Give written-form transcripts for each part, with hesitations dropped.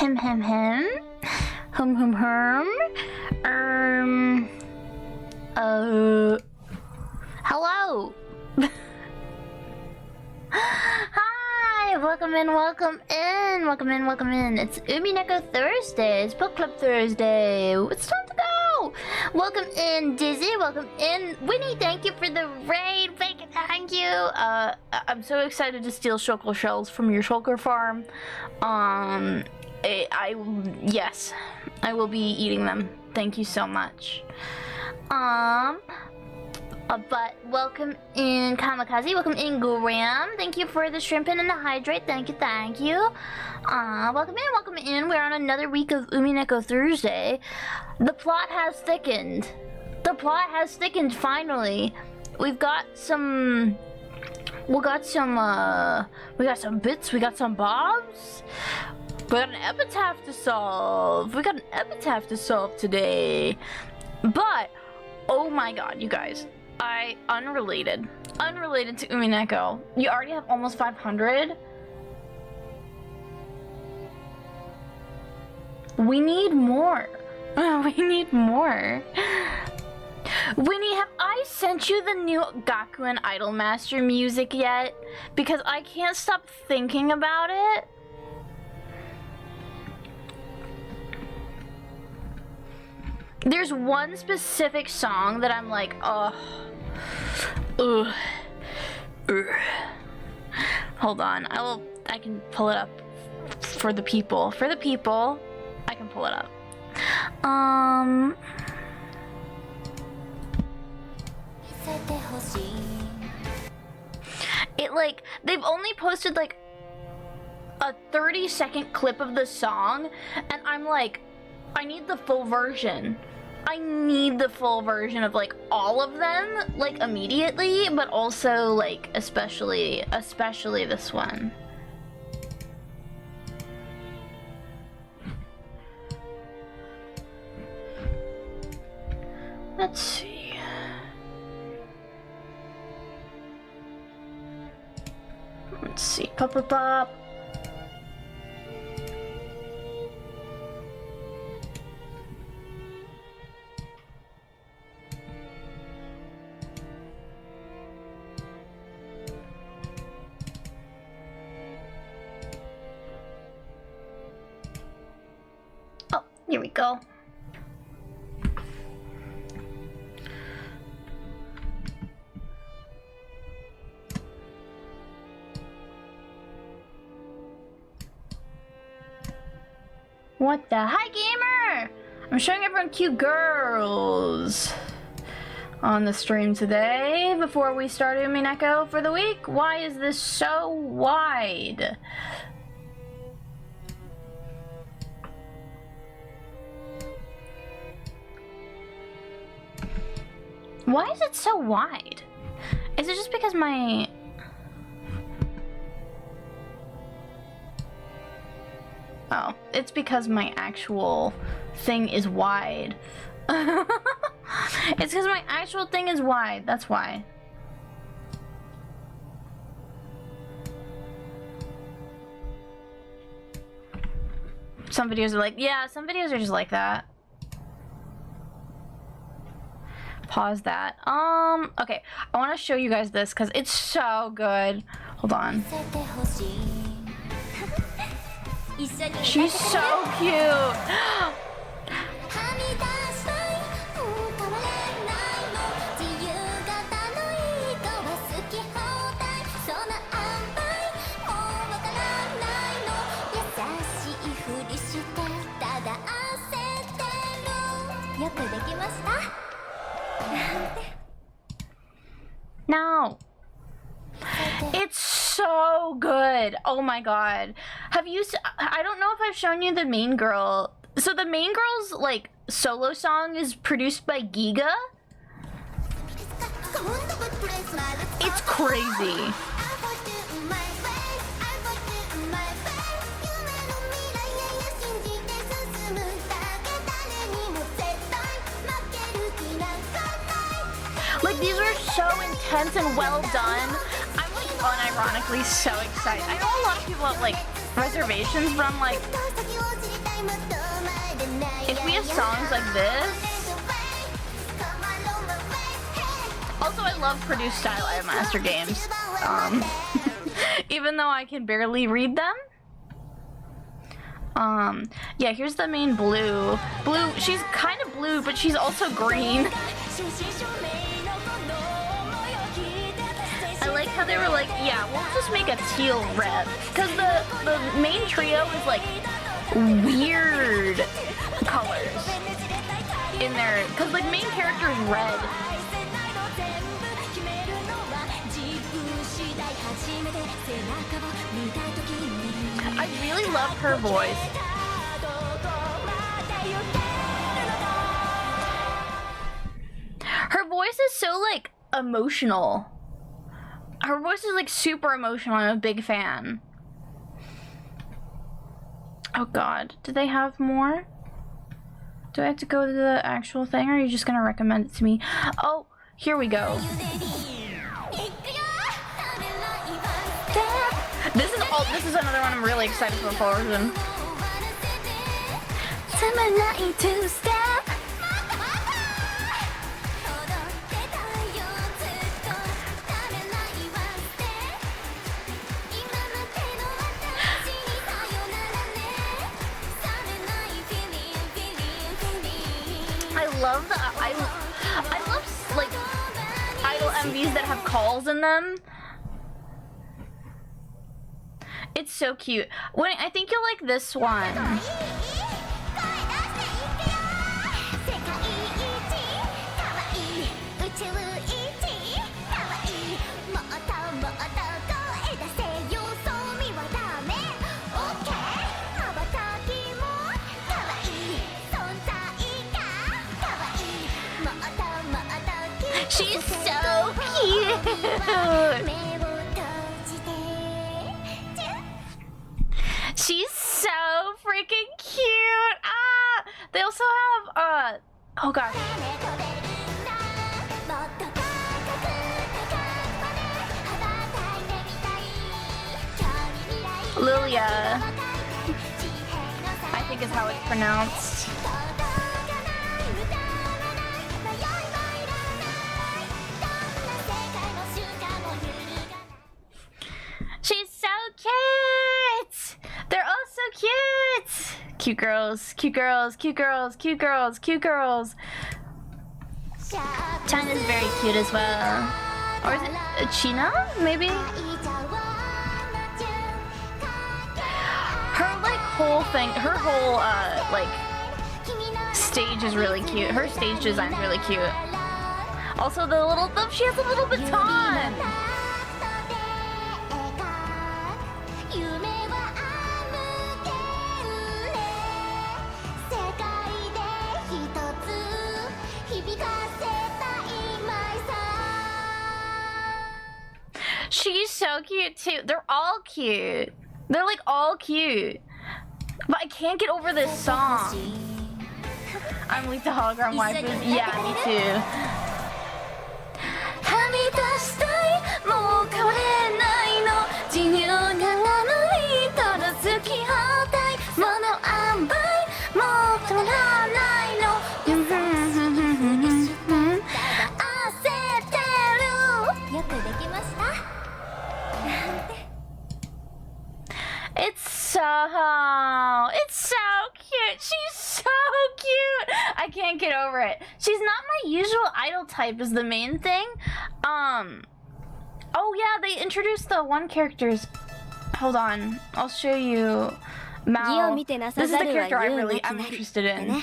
Him, him, him. Hum, hum, hum. Hello. Hi, welcome in, welcome in, welcome in, welcome in. It's Umineko Thursday, it's Book Club Thursday. It's time to go. Welcome in, Dizzy, welcome in. Winnie, thank you for the raid, thank you. I'm so excited to steal shulker shells from your shulker farm. Yes, I will be eating them. Thank you so much. But welcome in Kamikaze, welcome in Graham. Thank you for the shrimp and the hydrate. Thank you, thank you. Welcome in, welcome in. We're on another week of Umineko Thursday. The plot has thickened. The plot has thickened finally. We got some bits, we got some bobs. We got an epitaph to solve. We got an epitaph to solve today. But, oh my god, you guys. Unrelated to Umineko. You already have almost 500. We need more. We need more. Winnie, have I sent you the new Gaku and Idolmaster music yet? Because I can't stop thinking about it. There's one specific song that I'm like, ugh. Hold on, I can pull it up for the people. For the people, I can pull it up. It like, they've only posted like a 30-second clip of the song, and I'm like, I need the full version. I need the full version of like all of them, like immediately, but also like especially this one. Let's see. Let's see. Pop, pop, pop. Here we go. What the? Hi, gamer! I'm showing everyone cute girls on the stream today before we start Umineko for the week. Why is this so wide? Why is it so wide? Is it just because my... Oh, it's because my actual thing is wide. It's because my actual thing is wide, that's why. Some videos are like, yeah, some videos are just like that. Pause that. Okay, I want to show you guys this because it's so good. Hold on. She's so cute. No. It's so good. Oh my god. Have you I don't know if I've shown you the main girl. So the main girl's like solo song is produced by Giga. It's crazy. Like, these are so intense and well done. I'm like unironically so excited. I know a lot of people have like reservations, but I'm like, like this. Also, I love Produce Style I Master Games. Even though I can barely read them. Yeah, here's the main Blue. Blue, she's kind of blue, but she's also green. I like how they were like, yeah, we'll just make a teal red. Because the main trio is like weird colors in there. Because like main character is red. I really love her voice. Her voice is so like emotional. Her voice is like super emotional. I'm a big fan. Oh god, do they have more? Do I have to go to the actual thing, or are you just gonna recommend it to me? Oh, here we go. This is another one I'm really excited for Frozen. I love like idol MVs that have calls in them. It's so cute. I think you'll like this one. She's so cute. She's so freaking cute. Ah, they also have oh gosh. Lilia, I think is how it's pronounced. She's so cute! They're all so cute! Cute girls, cute girls, cute girls, cute girls, cute girls. China's very cute as well. Or is it China, maybe? Her like whole thing, her whole like stage is really cute. Her stage design's really cute. Also she has a little baton! She's so cute too. They're all cute. They're like all cute. But I can't get over this song. I'm weak to hologram waifu. Yeah, me too. It's so cute. She's so cute. I can't get over it. She's not my usual idol type is the main thing. Oh yeah, they introduced the one characters. Hold on, I'll show you. Mao. This is the character I'm interested in.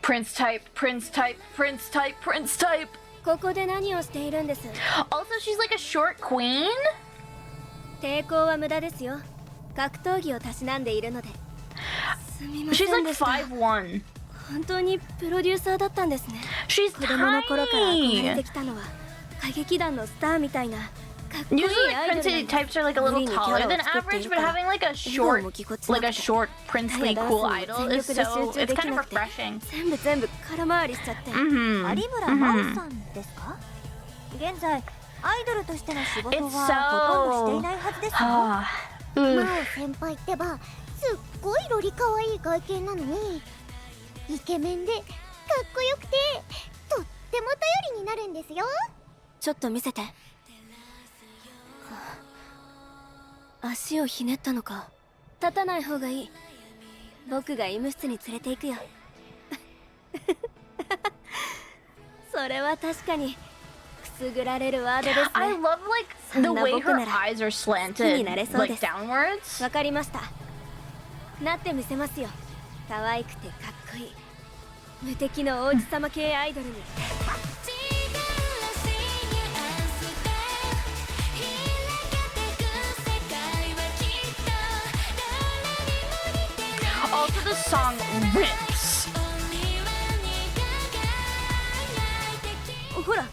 Prince type, prince type, prince type, prince type. Also, she's like a short queen? She's like 5'1". She's tiny! Usually prince types are like a little taller than average, but having like a short princely cool idol is so, it's kind of refreshing. アイドルとしての仕事 It's はほとんどしてい so ないはずですよ。 Ooh. まあ先輩ってばすっごいロリ可愛い外見なのにイケメンでかっこよくてとっても頼りになるんですよ。ちょっと見せて。足をひねったのか。立たない方がいい。僕が医務室に連れて行くよ。それは確かにくすぐられるワードですね。 I love like the way her eyes are slanted like downwards. わかりました。なってみせますよ。可愛くてかっこいい無敵の王子様系アイドルに。Also, the song rips. ほら、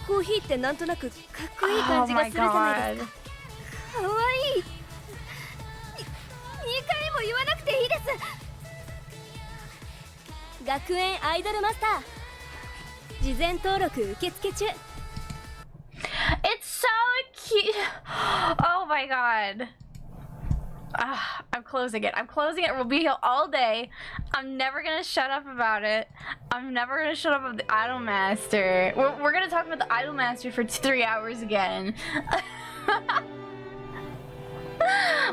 コーヒーってなんとなくかっこいい感じがするじゃないですか。かわいい。2回も言わなくていいです。学園アイドルマスター事前登録受付中。 It's so cute. Oh my god. I'm closing it. I'm closing it. We'll be here all day. I'm never gonna shut up about it. I'm never gonna shut up about the Idol Master. We're gonna talk about the Idol Master for 3 hours again.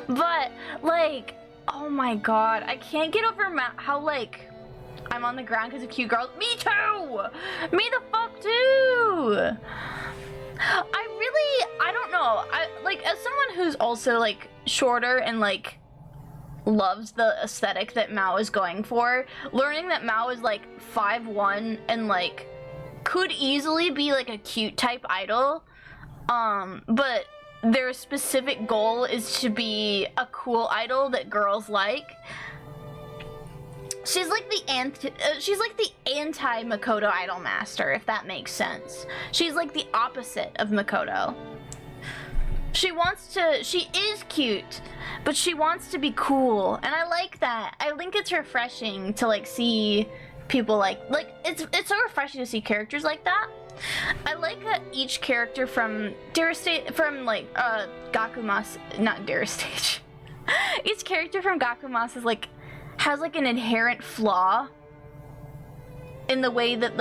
But, like, oh my god. I can't get over how, like, I'm on the ground because of cute girls. Me too! Me the fuck too! I don't know. Like, as someone who's also, like, shorter and, like, loves the aesthetic that Mao is going for, learning that Mao is, like, 5'1" and, like, could easily be, like, a cute type idol, but their specific goal is to be a cool idol that girls like. She's like the anti Makoto Idol Master, if that makes sense. She's like the opposite of Makoto. She is cute, but she wants to be cool, and I like that. I think it's refreshing to like see people like it's so refreshing to see characters like that. I like that each character from Gakumas, not Dare Stage. Each character from Gakumas is like has like an inherent flaw in the way that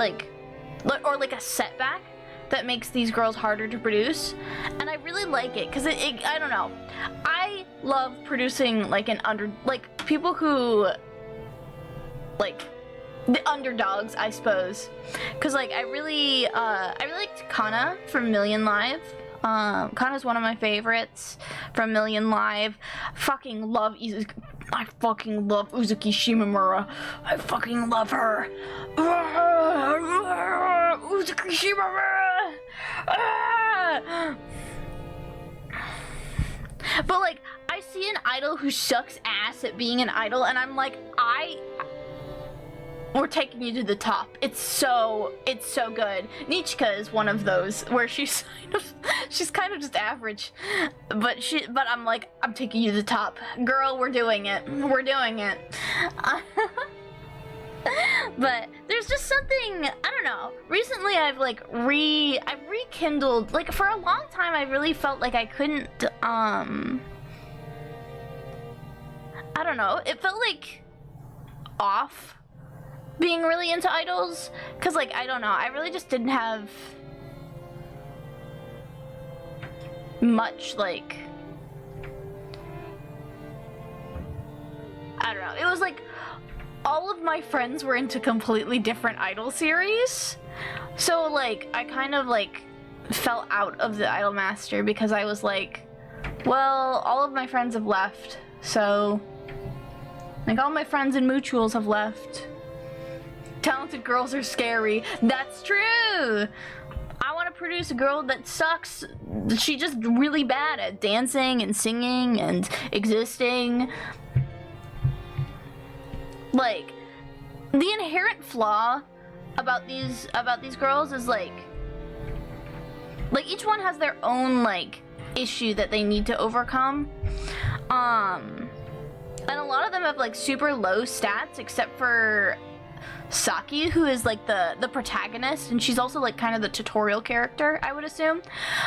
or like a setback that makes these girls harder to produce, and I really like it because I don't know, I love producing like people who like the underdogs, I suppose, because like I really liked Kana from Million Live. Kana's one of my favorites from Million Live. I fucking love Uzuki Shimamura. I fucking love her. Uzuki Shimamura. But like, I see an idol who sucks ass at being an idol, and I'm like, we're taking you to the top. It's so good. Nichika is one of those where she's kind of just average, but I'm like, I'm taking you to the top, girl. We're doing it. We're doing it. But there's just something, I don't know. Recently, I've rekindled. Like for a long time, I really felt like I couldn't. I don't know. It felt like off being really into idols, because like I don't know, I really just didn't have much like, I don't know, it was like all of my friends were into completely different idol series, so like I kind of like fell out of the Idol Master because I was like, well, all of my friends have left, so like all my friends and mutuals have left. Talented girls are scary. That's true. I want to produce a girl that sucks. She's just really bad at dancing and singing and existing. Like, the inherent flaw about these girls is like each one has their own like issue that they need to overcome. And a lot of them have like super low stats, except for Saki, who is like the protagonist, and she's also like kind of the tutorial character, I would assume.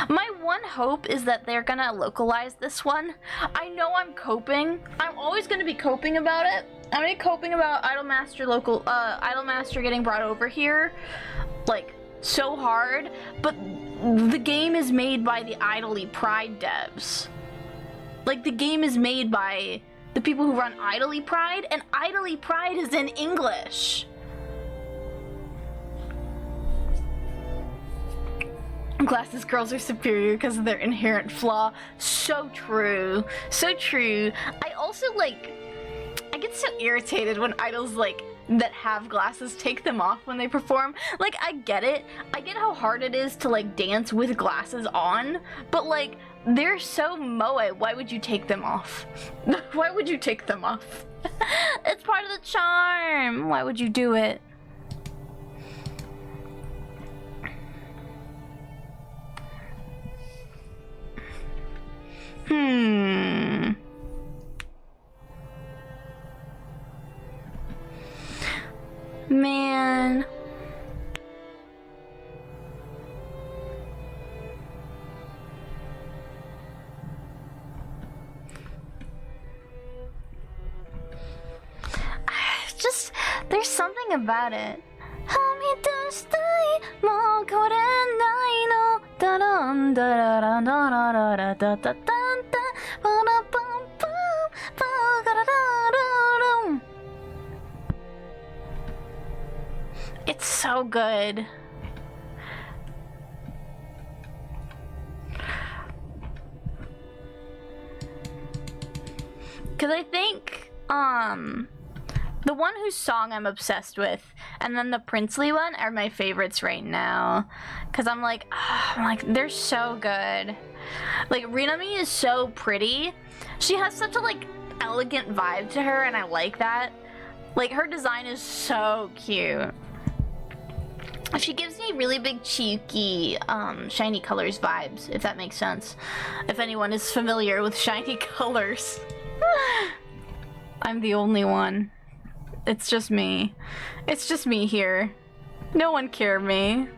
My one hope is that they're gonna localize this one. I know I'm coping. I'm always gonna be coping about it. I'm gonna be coping about Idolmaster getting brought over here, like, so hard, but the game is made by the Idly Pride devs. Like, the game is made by the people who run Idly Pride, and Idly Pride is in English. Glasses girls are superior because of their inherent flaw. So true. So true. I also, like, I get so irritated when idols, like, that have glasses take them off when they perform. Like, I get it. I get how hard it is to, like, dance with glasses on, but, like, they're so moe. Why would you take them off? Why would you take them off? It's part of the charm. Why would you do it? Man. Just, there's something about it. It's so good. Cause I think, the one whose song I'm obsessed with, and then the Princely one are my favorites right now. Cause I'm like, they're so good. Like, Rinami is so pretty. She has such a, like, elegant vibe to her, and I like that. Like, her design is so cute. She gives me really big, cheeky, shiny colors vibes, if that makes sense. If anyone is familiar with shiny colors. I'm the only one. It's just me. It's just me here. No one care me.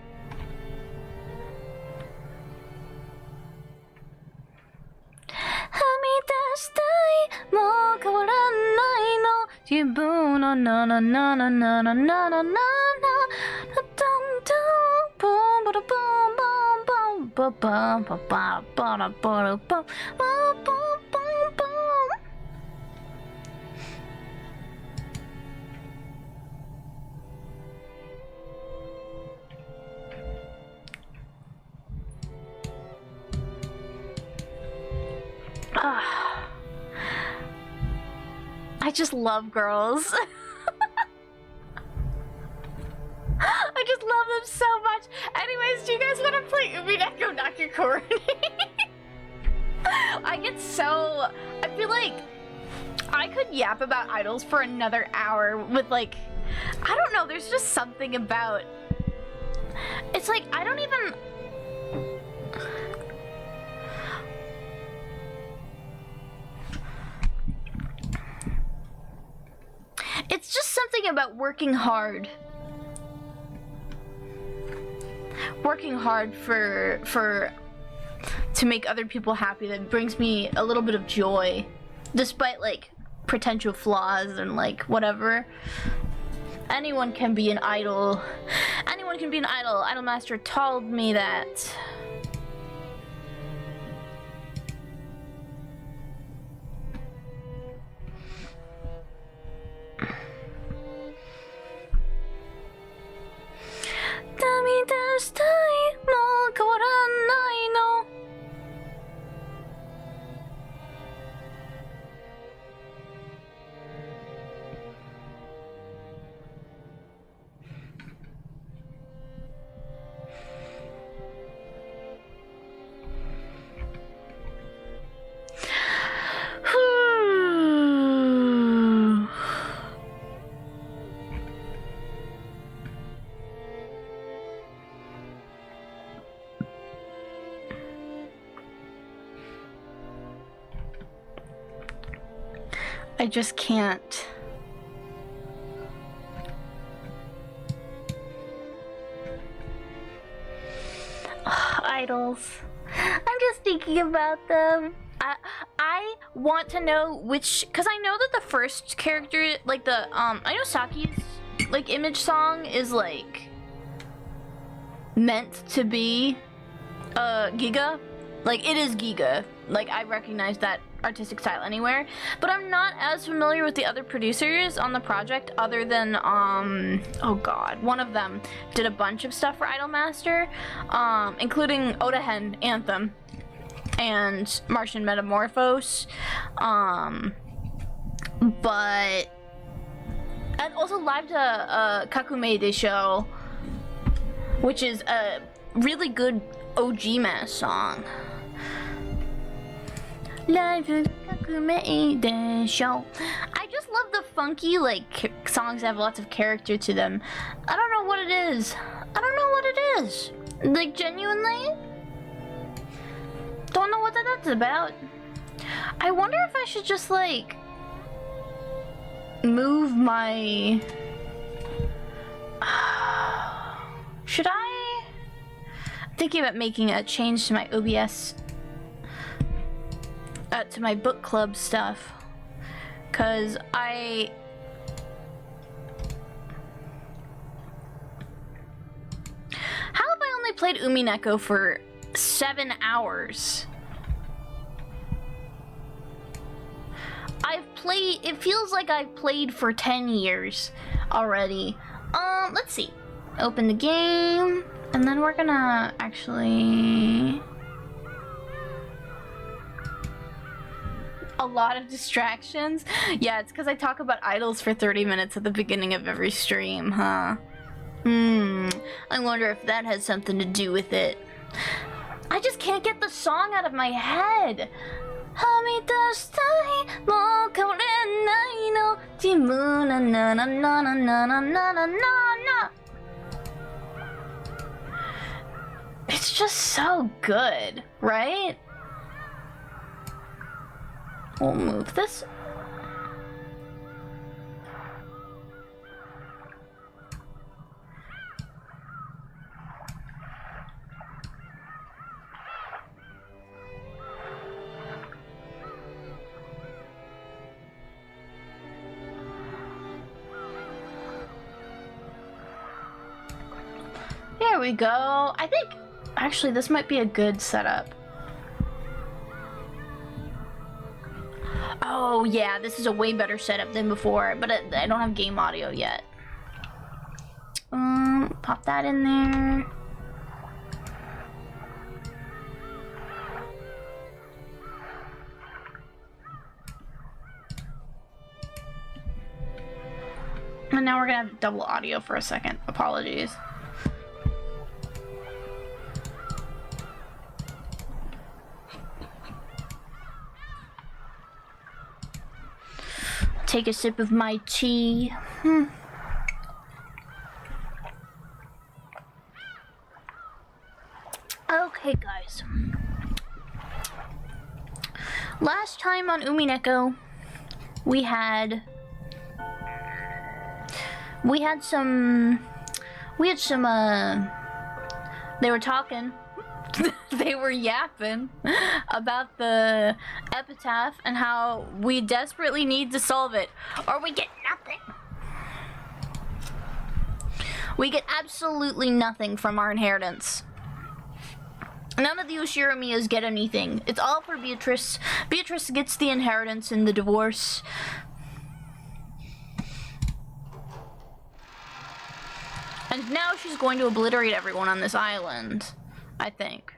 I just love girls. I just love them so much. Anyways, do you guys want to play Umineko Naku? I get so... I feel like I could yap about idols for another hour with, like... I don't know, there's just something about... It's like, I don't even... It's just something about working hard. Working hard to make other people happy that brings me a little bit of joy, despite, like, potential flaws and, like, whatever. Anyone can be an idol. Anyone can be an idol. Idolmaster told me that. I just can't. idols. I'm just thinking about them. I want to know which, because I know that the first character, like the, I know Saki's, like, image song is, like, meant to be, Giga. Like, it is Giga. Like, I recognize that artistic style anywhere. But I'm not as familiar with the other producers on the project other than, oh god, one of them did a bunch of stuff for Idolmaster, including Odahen Anthem and Martian Metamorphose, but, and also live to Kakume de Show, which is a really good OG mass song. Live to Kakume de Show. I just love the funky, like, songs that have lots of character to them. I don't know what it is. I don't know what it is. Like, genuinely? Don't know what that's about. I wonder if I should just, like, move my... Should I? I'm thinking about making a change to my OBS, to my book club stuff, cause how have I only played Umineko for 7 hours? It feels like I've played for 10 years already. Let's see. Open the game, and then we're gonna actually... A lot of distractions? Yeah, it's because I talk about idols for 30 minutes at the beginning of every stream, huh? I wonder if that has something to do with it. I just can't get the song out of my head. It's just so good, right? We'll move this. There we go. I think, actually, this might be a good setup. Oh yeah, this is a way better setup than before, but I don't have game audio yet. Pop that in there. And now we're gonna have double audio for a second. Apologies. Take a sip of my tea. Okay, guys. Last time on Umineko, we had some, they were talking, they were yapping about the epitaph and how we desperately need to solve it, or we get nothing. We get absolutely nothing from our inheritance. None of the Ushiramiyas get anything. It's all for Beatrice. Beatrice gets the inheritance in the divorce. And now she's going to obliterate everyone on this island, I think.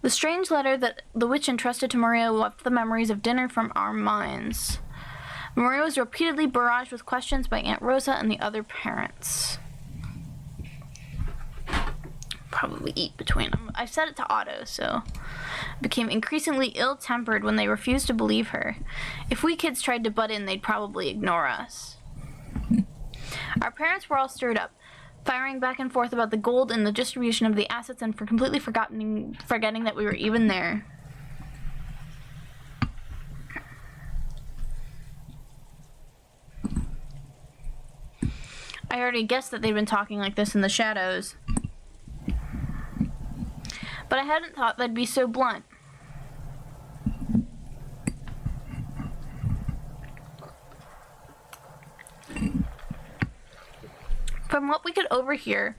The strange letter that the witch entrusted to Maria left the memories of dinner from our minds. Maria was repeatedly barraged with questions by Aunt Rosa and the other parents. Probably eat between them. I set it to auto, so... Became increasingly ill-tempered when they refused to believe her. If we kids tried to butt in, they'd probably ignore us. Our parents were all stirred up, firing back and forth about the gold and the distribution of the assets, and for completely forgetting that we were even there. I already guessed that they'd been talking like this in the shadows. But I hadn't thought they'd be so blunt. From what we could overhear,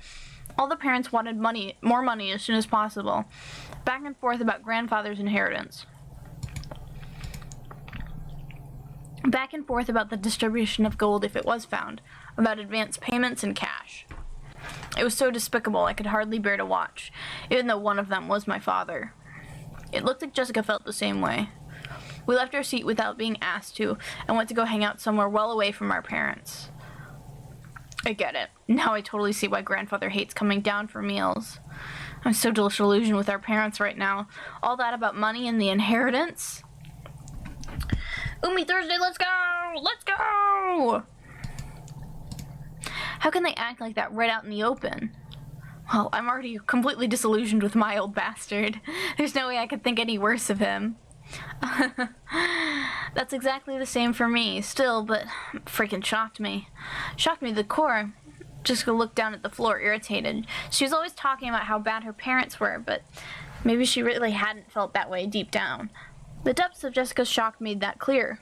all the parents wanted more money as soon as possible. Back and forth about grandfather's inheritance. Back and forth about the distribution of gold if it was found. About advance payments and cash. It was so despicable I could hardly bear to watch, even though one of them was my father. It looked like Jessica felt the same way. We left our seat without being asked to, and went to go hang out somewhere well away from our parents. I get it. Now I totally see why grandfather hates coming down for meals. I'm so disillusioned with our parents right now. All that about money and the inheritance. Umi Thursday, let's go! Let's go! How can they act like that right out in the open? Well, I'm already completely disillusioned with my old bastard. There's no way I could think any worse of him. That's exactly the same for me, still, but freaking shocked me. Shocked me to the core. Jessica looked down at the floor, irritated. She was always talking about how bad her parents were, but maybe she really hadn't felt that way deep down. The depths of Jessica's shock made that clear.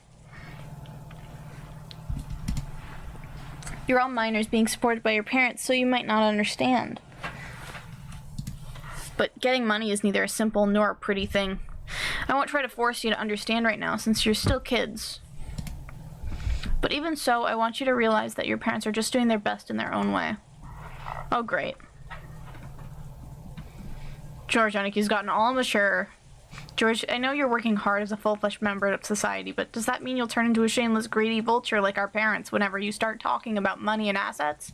You're all minors being supported by your parents, so you might not understand. But getting money is neither a simple nor a pretty thing. I won't try to force you to understand right now, since you're still kids. But even so, I want you to realize that your parents are just doing their best in their own way. Oh, great. George Oniki's gotten all mature. George, I know you're working hard as a full-fledged member of society, but does that mean you'll turn into a shameless, greedy vulture like our parents whenever you start talking about money and assets?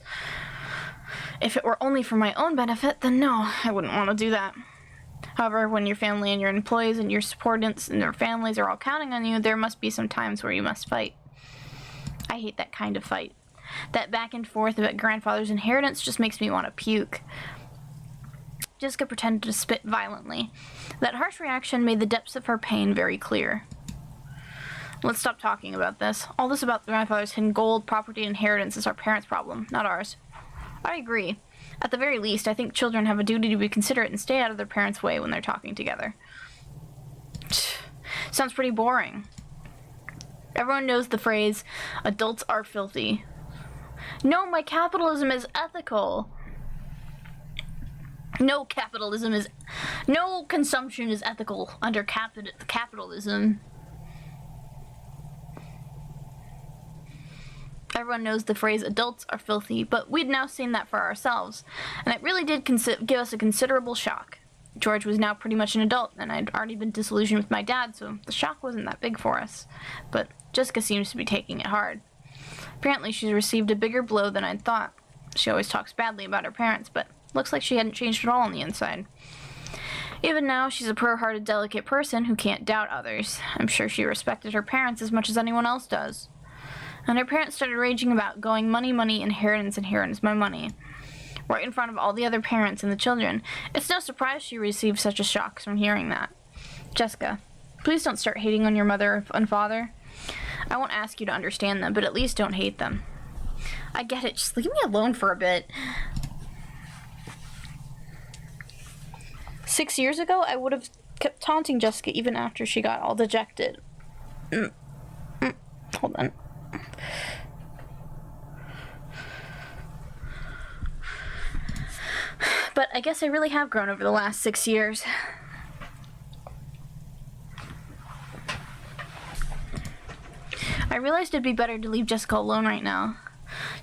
If it were only for my own benefit, then no, I wouldn't want to do that. However, when your family and your employees and your subordinates and their families are all counting on you, there must be some times where you must fight. I hate that kind of fight. That back and forth about grandfather's inheritance just makes me want to puke. Jessica pretended to spit violently. That harsh reaction made the depths of her pain very clear. Let's stop talking about this. All this about grandfather's hidden gold, property, inheritance is our parents' problem, not ours. I agree. At the very least, I think children have a duty to be considerate and stay out of their parents' way when they're talking together. Sounds pretty boring. Everyone knows the phrase, adults are filthy. No, my capitalism is ethical. No consumption is ethical under capitalism. Everyone knows the phrase adults are filthy, but we'd now seen that for ourselves, and it really did give us a considerable shock. George was now pretty much an adult, and I'd already been disillusioned with my dad, so the shock wasn't that big for us. But Jessica seems to be taking it hard. Apparently she's received a bigger blow than I'd thought. She always talks badly about her parents, but looks like she hadn't changed at all on the inside. Even now, she's a pure-hearted, delicate person who can't doubt others. I'm sure she respected her parents as much as anyone else does. And her parents started raging about going money, inheritance, my money. Right in front of all the other parents and the children. It's no surprise she received such a shock from hearing that. Jessica, please don't start hating on your mother and father. I won't ask you to understand them, but at least don't hate them. I get it, just leave me alone for a bit. 6 years ago, I would have kept taunting Jessica even after she got all dejected. Hold on. But I guess I really have grown over the last 6 years. I realized it'd be better to leave Jessica alone right now.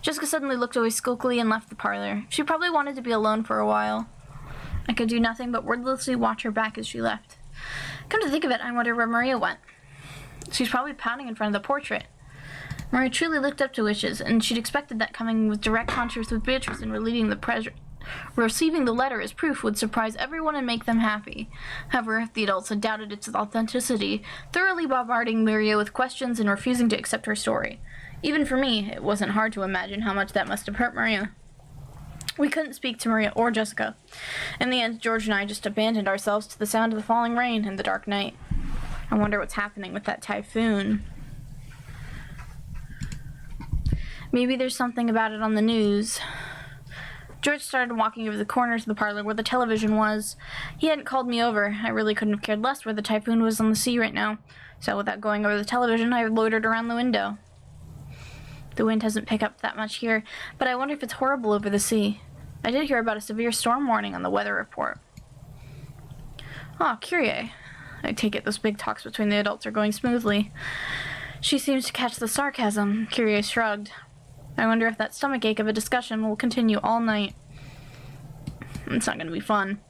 Jessica suddenly looked away sulkily and left the parlor. She probably wanted to be alone for a while. I could do nothing but wordlessly watch her back as she left. Come to think of it, I wonder where Maria went. She's probably pounding in front of the portrait. Maria truly looked up to wishes, and she'd expected that coming with direct contact with Beatrice and receiving the letter as proof would surprise everyone and make them happy. However, the adults had doubted its authenticity, thoroughly bombarding Maria with questions and refusing to accept her story. Even for me, it wasn't hard to imagine how much that must have hurt Maria. We couldn't speak to Maria or Jessica. In the end, George and I just abandoned ourselves to the sound of the falling rain and the dark night. I wonder what's happening with that typhoon. Maybe there's something about it on the news. George started walking over the corner to the parlor where the television was. He hadn't called me over. I really couldn't have cared less where the typhoon was on the sea right now. So without going over the television, I loitered around the window. The wind hasn't picked up that much here, but I wonder if it's horrible over the sea. I did hear about a severe storm warning on the weather report. Ah, Kyrie. I take it those big talks between the adults are going smoothly. She seems to catch the sarcasm. Kyrie shrugged. I wonder if that stomachache of a discussion will continue all night. It's not going to be fun.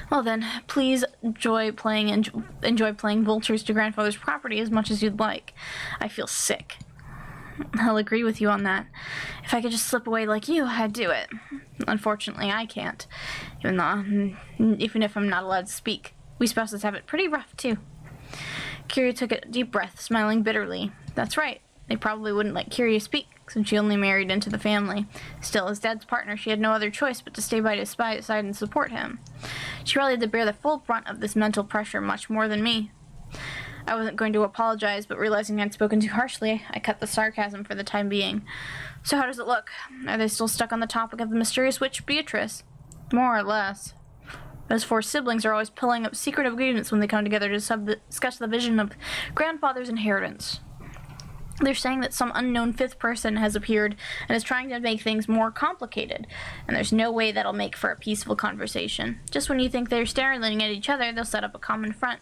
Well then, please enjoy playing vultures to grandfather's property as much as you'd like. I feel sick. I'll agree with you on that. If I could just slip away like you, I'd do it. Unfortunately, I can't. Even if I'm not allowed to speak. We spouses have it pretty rough, too. Kyrie took a deep breath, smiling bitterly. That's right. They probably wouldn't let Kyrie speak, since she only married into the family. Still, as Dad's partner, she had no other choice but to stay by his side and support him. She probably had to bear the full brunt of this mental pressure much more than me. I wasn't going to apologize, but realizing I'd spoken too harshly, I cut the sarcasm for the time being. So how does it look? Are they still stuck on the topic of the mysterious witch Beatrice? More or less. Those four siblings are always pulling up secret agreements when they come together to discuss the vision of grandfather's inheritance. They're saying that some unknown fifth person has appeared and is trying to make things more complicated, and there's no way that'll make for a peaceful conversation. Just when you think they're staring at each other, they'll set up a common front.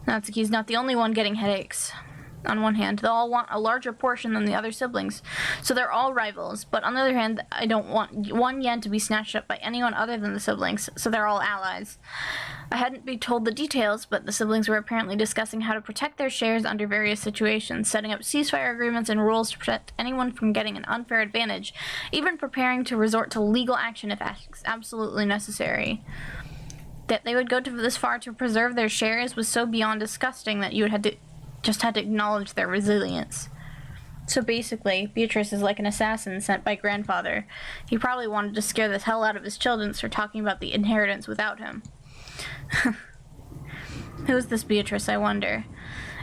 Natsuki's not the only one getting headaches. On one hand, they'll all want a larger portion than the other siblings, so they're all rivals, but on the other hand, I don't want one yen to be snatched up by anyone other than the siblings, so they're all allies. I hadn't been told the details, but the siblings were apparently discussing how to protect their shares under various situations, setting up ceasefire agreements and rules to protect anyone from getting an unfair advantage, even preparing to resort to legal action if absolutely necessary. That they would go to this far to preserve their shares was so beyond disgusting that you would had to acknowledge their resilience. So basically, Beatrice is like an assassin sent by grandfather. He probably wanted to scare the hell out of his children for talking about the inheritance without him. Who is this Beatrice, I wonder?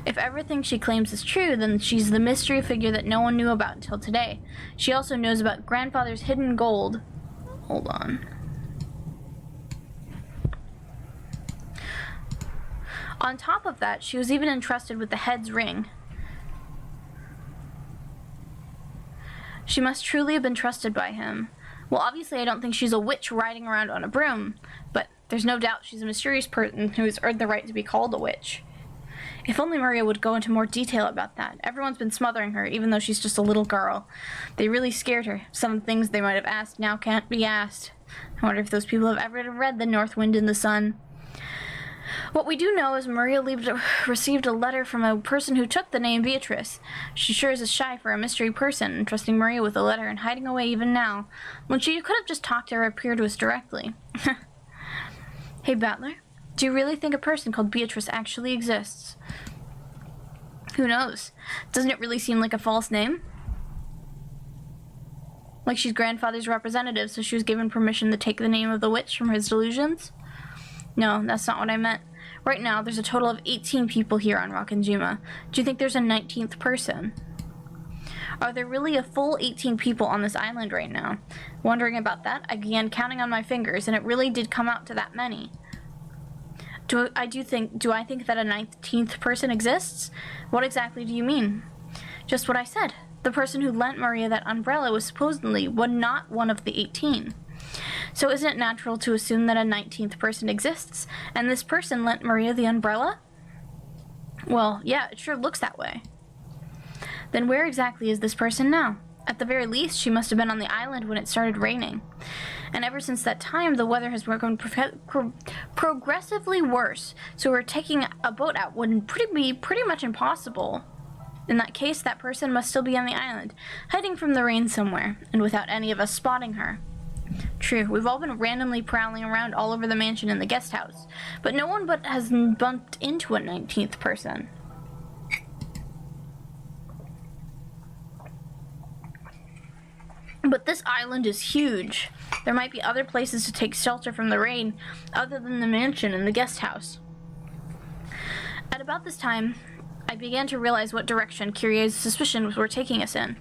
If everything she claims is true, then she's the mystery figure that no one knew about until today. She also knows about grandfather's hidden gold. Hold on. On top of that, she was even entrusted with the head's ring. She must truly have been trusted by him. Well, obviously I don't think she's a witch riding around on a broom, but there's no doubt she's a mysterious person who has earned the right to be called a witch. If only Maria would go into more detail about that. Everyone's been smothering her, even though she's just a little girl. They really scared her. Some things they might have asked now can't be asked. I wonder if those people have ever read The North Wind and the Sun. What we do know is Maria received a letter from a person who took the name Beatrice. She sure is shy for a mystery person, trusting Maria with a letter and hiding away even now, when she could have just talked to her or appeared to us directly. Hey, Battler, do you really think a person called Beatrice actually exists? Who knows? Doesn't it really seem like a false name? Like she's grandfather's representative, so she was given permission to take the name of the witch from his delusions? No, that's not what I meant. Right now, there's a total of 18 people here on Rokkenjima. Do you think there's a 19th person? Are there really a full 18 people on this island right now? Wondering about that, I began counting on my fingers, and it really did come out to that many. Do I think that a 19th person exists? What exactly do you mean? Just what I said. The person who lent Maria that umbrella was supposedly not one of the 18. So isn't it natural to assume that a 19th person exists, and this person lent Maria the umbrella? Well, yeah, it sure looks that way. Then where exactly is this person now? At the very least, she must have been on the island when it started raining. And ever since that time, the weather has become progressively worse, so her taking a boat out would be pretty much impossible. In that case, that person must still be on the island, hiding from the rain somewhere, and without any of us spotting her. True, we've all been randomly prowling around all over the mansion and the guest house, but no one has bumped into a 19th person. But this island is huge. There might be other places to take shelter from the rain other than the mansion and the guest house. At about this time, I began to realize what direction Kyrie's suspicions were taking us in.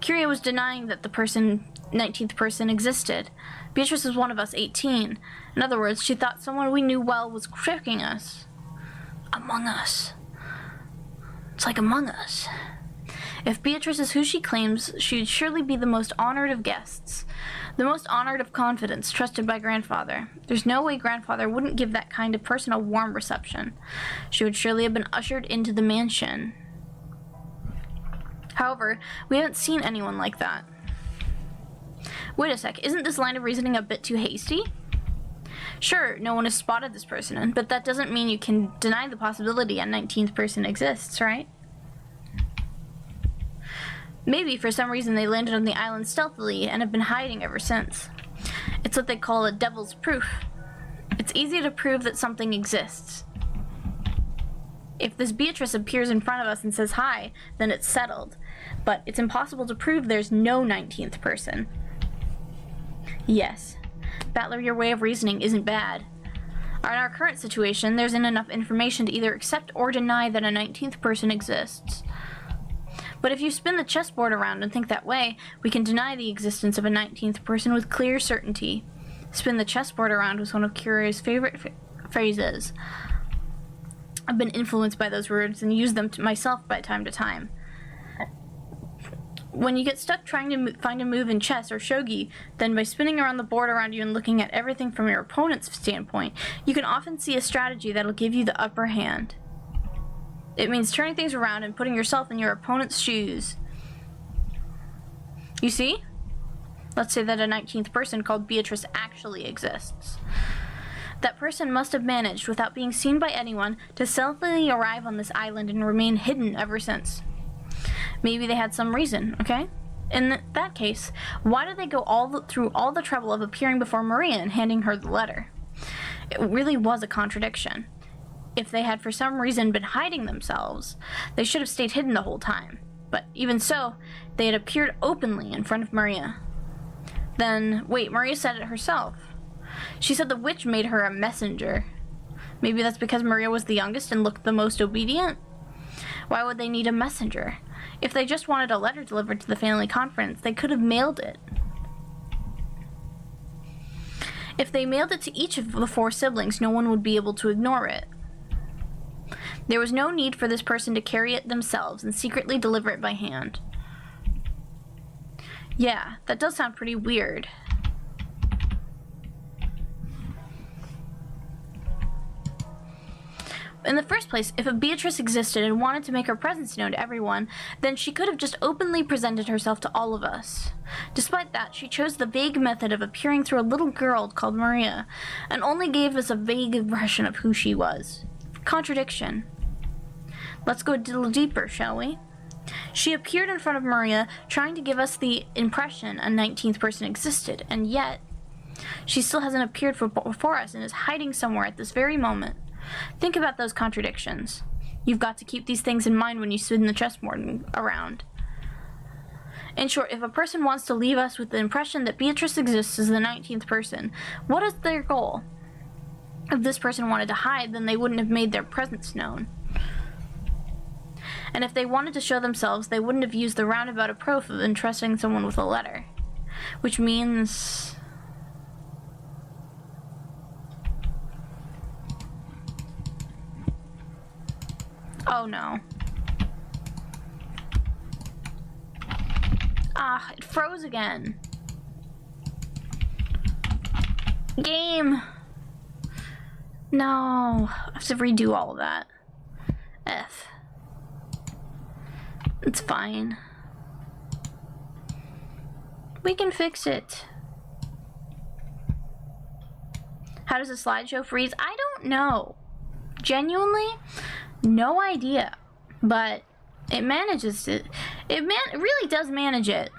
Kyrie was denying that the 19th person existed. Beatrice was one of us 18. In other words, she thought someone we knew well was tricking us. Among Us. It's like Among Us. If Beatrice is who she claims, she'd surely be the most honored of guests. The most honored of confidants, trusted by Grandfather. There's no way Grandfather wouldn't give that kind of person a warm reception. She would surely have been ushered into the mansion. However, we haven't seen anyone like that. Wait a sec, isn't this line of reasoning a bit too hasty? Sure, no one has spotted this person, but that doesn't mean you can deny the possibility a 19th person exists, right? Maybe for some reason they landed on the island stealthily and have been hiding ever since. It's what they call a devil's proof. It's easy to prove that something exists. If this Beatrice appears in front of us and says hi, then it's settled. But it's impossible to prove there's no 19th person. Yes, Battler, your way of reasoning isn't bad. In our current situation, there isn't enough information to either accept or deny that a 19th person exists. But if you spin the chessboard around and think that way, we can deny the existence of a 19th person with clear certainty. Spin the chessboard around was one of Curie's favorite phrases. I've been influenced by those words and use them myself by time to time. When you get stuck trying to find a move in chess or shogi, then by spinning around the board around you and looking at everything from your opponent's standpoint, you can often see a strategy that'll give you the upper hand. It means turning things around and putting yourself in your opponent's shoes. You see? Let's say that a 19th person called Beatrice actually exists. That person must have managed, without being seen by anyone, to stealthily arrive on this island and remain hidden ever since. Maybe they had some reason, okay? In that case, why did they go through all the trouble of appearing before Maria and handing her the letter? It really was a contradiction. If they had for some reason been hiding themselves, they should have stayed hidden the whole time. But even so, they had appeared openly in front of Maria. Then, wait, Maria said it herself. She said the witch made her a messenger. Maybe that's because Maria was the youngest and looked the most obedient? Why would they need a messenger? If they just wanted a letter delivered to the family conference, they could have mailed it. If they mailed it to each of the 4 siblings, no one would be able to ignore it. There was no need for this person to carry it themselves and secretly deliver it by hand. Yeah, that does sound pretty weird. In the first place, if a Beatrice existed and wanted to make her presence known to everyone, then she could have just openly presented herself to all of us. Despite that, she chose the vague method of appearing through a little girl called Maria, and only gave us a vague impression of who she was. Contradiction. Let's go a little deeper, shall we? She appeared in front of Maria, trying to give us the impression a 19th person existed, and yet she still hasn't appeared before us and is hiding somewhere at this very moment. Think about those contradictions. You've got to keep these things in mind when you spin the chessboard around. In short, if a person wants to leave us with the impression that Beatrice exists as the 19th person, what is their goal? If this person wanted to hide, then they wouldn't have made their presence known. And if they wanted to show themselves, they wouldn't have used the roundabout approach of entrusting someone with a letter. Which means... oh no. Ah, it froze again. Game! No, I have to redo all of that. F. It's fine. We can fix it. How does a slideshow freeze? I don't know. Genuinely, no idea. But it manages to. It really does manage it.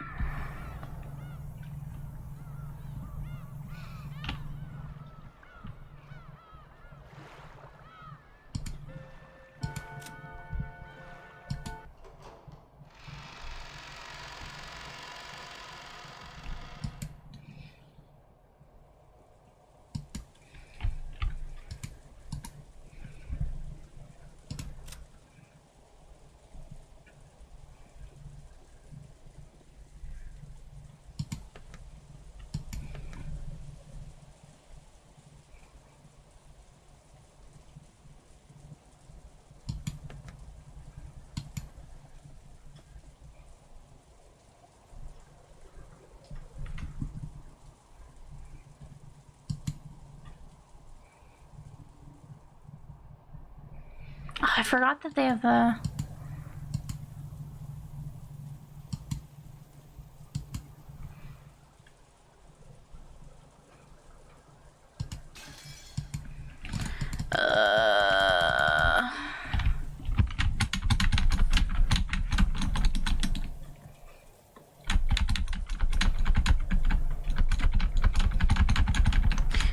I forgot that they have the...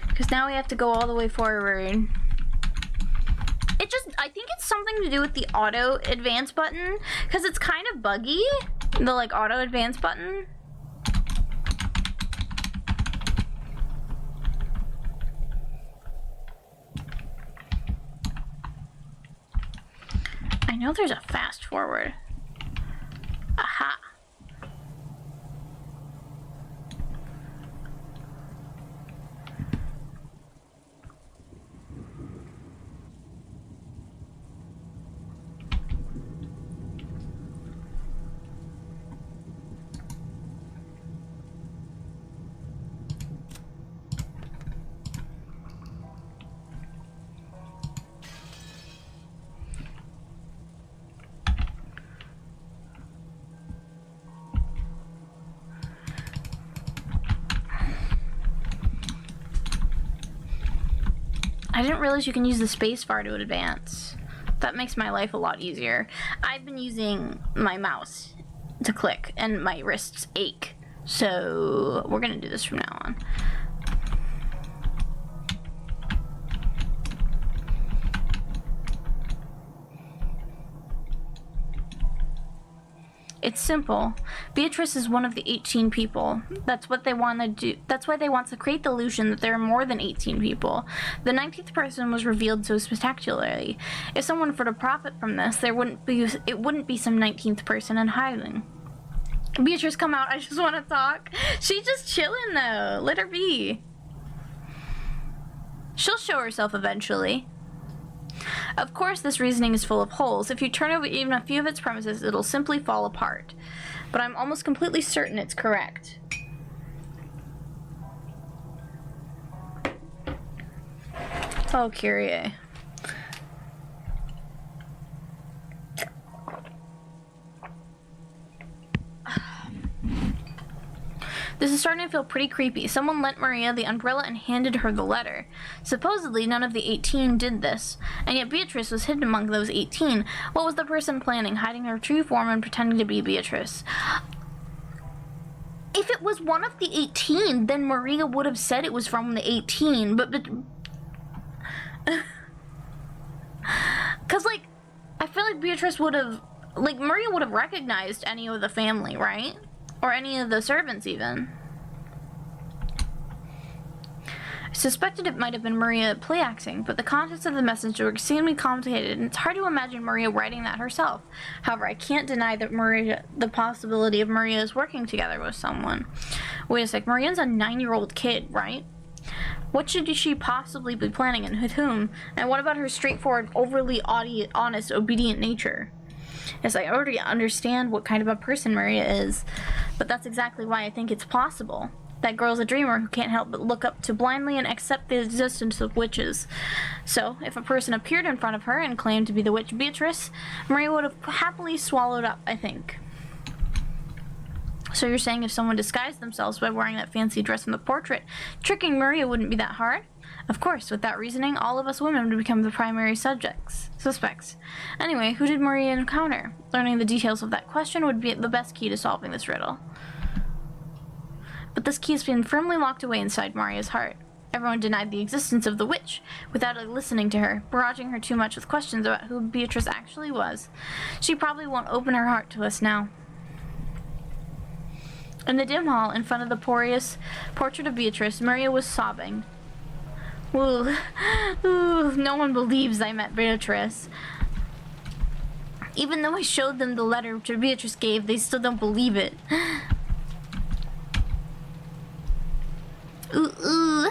Because now we have to go all the way forward. I think it's something to do with the auto advance button, because it's kind of buggy, the like auto advance button. I know there's a fast forward. Aha. I didn't realize you can use the space bar to advance. That makes my life a lot easier. I've been using my mouse to click and my wrists ache. So we're gonna do this from now on. It's simple. Beatrice is one of the 18 people. That's what they want to do. That's why they want to create the illusion that there are more than 18 people. The 19th person was revealed so spectacularly. If someone were to profit from this, it wouldn't be some 19th person in hiding. Beatrice, come out. I just want to talk. She's just chilling though. Let her be. She'll show herself eventually. Of course, this reasoning is full of holes. If you turn over even a few of its premises, it'll simply fall apart. But I'm almost completely certain it's correct. Oh, Kyrie. This is starting to feel pretty creepy. Someone lent Maria the umbrella and handed her the letter. Supposedly, none of the 18 did this, and yet Beatrice was hidden among those 18. What was the person planning, hiding her true form and pretending to be Beatrice? If it was one of the 18, then Maria would have said it was from the 18, but because, like, I feel like Beatrice would have, like, Maria would have recognized any of the family, right? Or any of the servants, even. I suspected it might have been Maria play-acting, but the contents of the message were extremely complicated, and it's hard to imagine Maria writing that herself. However, I can't deny that the possibility of Maria is working together with someone. Wait a sec, Maria's a 9-year-old kid, right? What should she possibly be planning, and with whom? And what about her straightforward, overly honest, obedient nature? Yes, I already understand what kind of a person Maria is, but that's exactly why I think it's possible. That girl's a dreamer who can't help but look up to blindly and accept the existence of witches. So, if a person appeared in front of her and claimed to be the witch Beatrice, Maria would have happily swallowed up, I think. So you're saying if someone disguised themselves by wearing that fancy dress in the portrait, tricking Maria wouldn't be that hard? Of course, with that reasoning, all of us women would become the primary suspects. Anyway, who did Maria encounter? Learning the details of that question would be the best key to solving this riddle. But this key has been firmly locked away inside Maria's heart. Everyone denied the existence of the witch, without listening to her, barraging her too much with questions about who Beatrice actually was. She probably won't open her heart to us now. In the dim hall, in front of the portrait of Beatrice, Maria was sobbing. Ooh, no one believes I met Beatrice. Even though I showed them the letter which Beatrice gave, they still don't believe it. Ooh.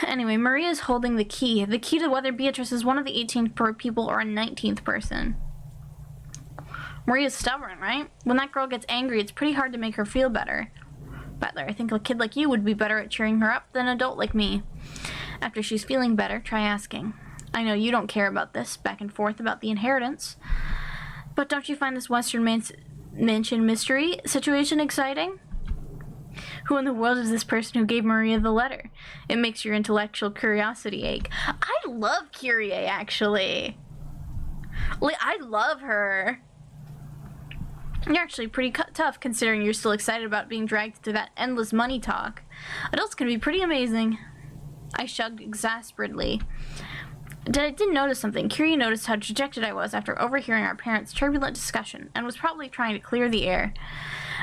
Anyway, Maria is holding the key to whether Beatrice is one of the 18th people or a 19th person. Maria's stubborn, right? When that girl gets angry, it's pretty hard to make her feel better. Butler, I think a kid like you would be better at cheering her up than an adult like me. After she's feeling better, try asking. I know you don't care about this, back and forth about the inheritance. But don't you find this Western Mansion mystery situation exciting? Who in the world is this person who gave Maria the letter? It makes your intellectual curiosity ache. I love Kyrie, actually. Like, I love her. You're actually pretty tough, considering you're still excited about being dragged through that endless money talk. Adults can be pretty amazing. I shrugged exasperately. I didn't notice something. Kyrie noticed how dejected I was after overhearing our parents' turbulent discussion, and was probably trying to clear the air.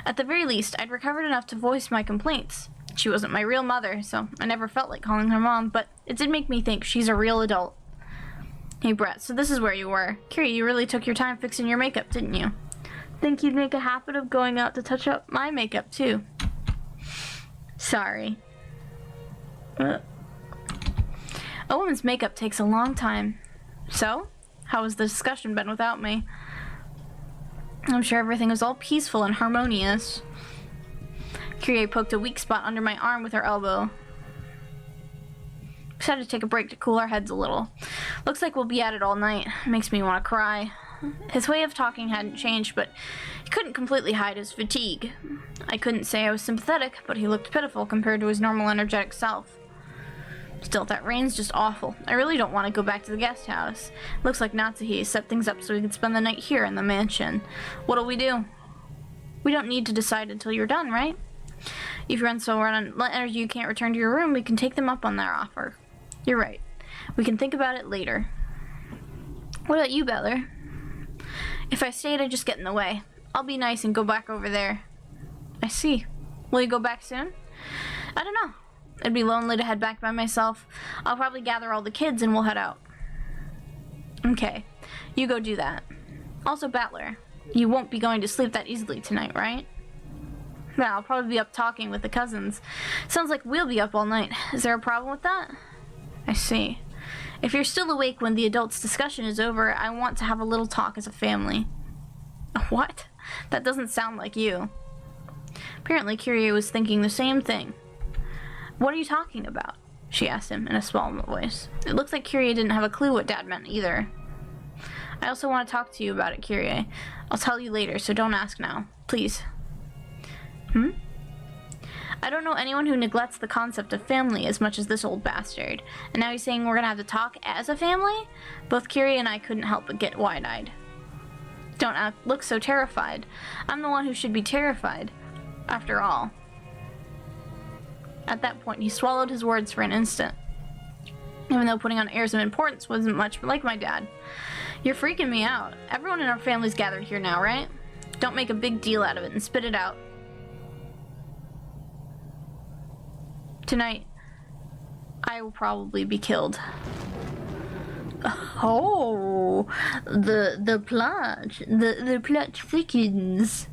At the very least, I'd recovered enough to voice my complaints. She wasn't my real mother, so I never felt like calling her mom, but it did make me think she's a real adult. Hey Brett, so this is where you were. Kyrie, you really took your time fixing your makeup, didn't you? Think you'd make a habit of going out to touch up my makeup, too. Sorry. A woman's makeup takes a long time. So, how has the discussion been without me? I'm sure everything was all peaceful and harmonious. Kyrie poked a weak spot under my arm with her elbow. Decided to take a break to cool our heads a little. Looks like we'll be at it all night. Makes me want to cry. His way of talking hadn't changed, but he couldn't completely hide his fatigue. I couldn't say I was sympathetic, but he looked pitiful compared to his normal energetic self. Still, that rain's just awful. I really don't want to go back to the guest house. Looks like Natsuhi set things up so we can spend the night here in the mansion. What'll we do? We don't need to decide until you're done, right? If you run so on energy you can't return to your room, we can take them up on their offer. You're right. We can think about it later. What about you, Butler? If I stayed, I'd just get in the way. I'll be nice and go back over there. I see. Will you go back soon? I don't know. It'd be lonely to head back by myself. I'll probably gather all the kids and we'll head out. Okay. You go do that. Also, Butler, you won't be going to sleep that easily tonight, right? Well, I'll probably be up talking with the cousins. Sounds like we'll be up all night. Is there a problem with that? I see. If you're still awake when the adults' discussion is over, I want to have a little talk as a family. What? That doesn't sound like you. Apparently, Kyrie was thinking the same thing. What are you talking about? She asked him in a small voice. It looks like Kyrie didn't have a clue what Dad meant either. I also want to talk to you about it, Kyrie. I'll tell you later, so don't ask now. Please. I don't know anyone who neglects the concept of family as much as this old bastard. And now he's saying we're gonna have to talk as a family? Both Kyrie and I couldn't help but get wide-eyed. Don't look so terrified. I'm the one who should be terrified. After all. At that point, he swallowed his words for an instant. Even though putting on airs of importance wasn't much like my dad. You're freaking me out. Everyone in our family's gathered here now, right? Don't make a big deal out of it and spit it out. Tonight, I will probably be killed. Oh, the plot thickens.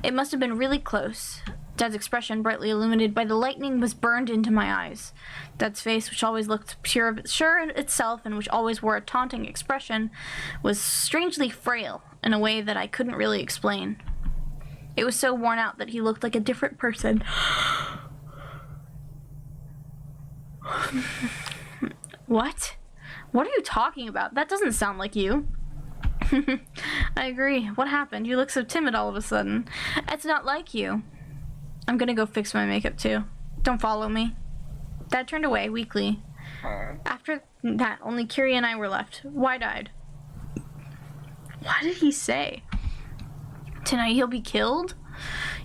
It must have been really close. Dad's expression, brightly illuminated by the lightning, was burned into my eyes. Dad's face, which always looked sure in itself and which always wore a taunting expression, was strangely frail in a way that I couldn't really explain. It was so worn out that he looked like a different person. What? What are you talking about? That doesn't sound like you. I agree. What happened? You look so timid all of a sudden. It's not like you. I'm gonna go fix my makeup too. Don't follow me. Dad turned away weakly. After that, only Kyrie and I were left, wide-eyed. What did he say? Tonight he'll be killed?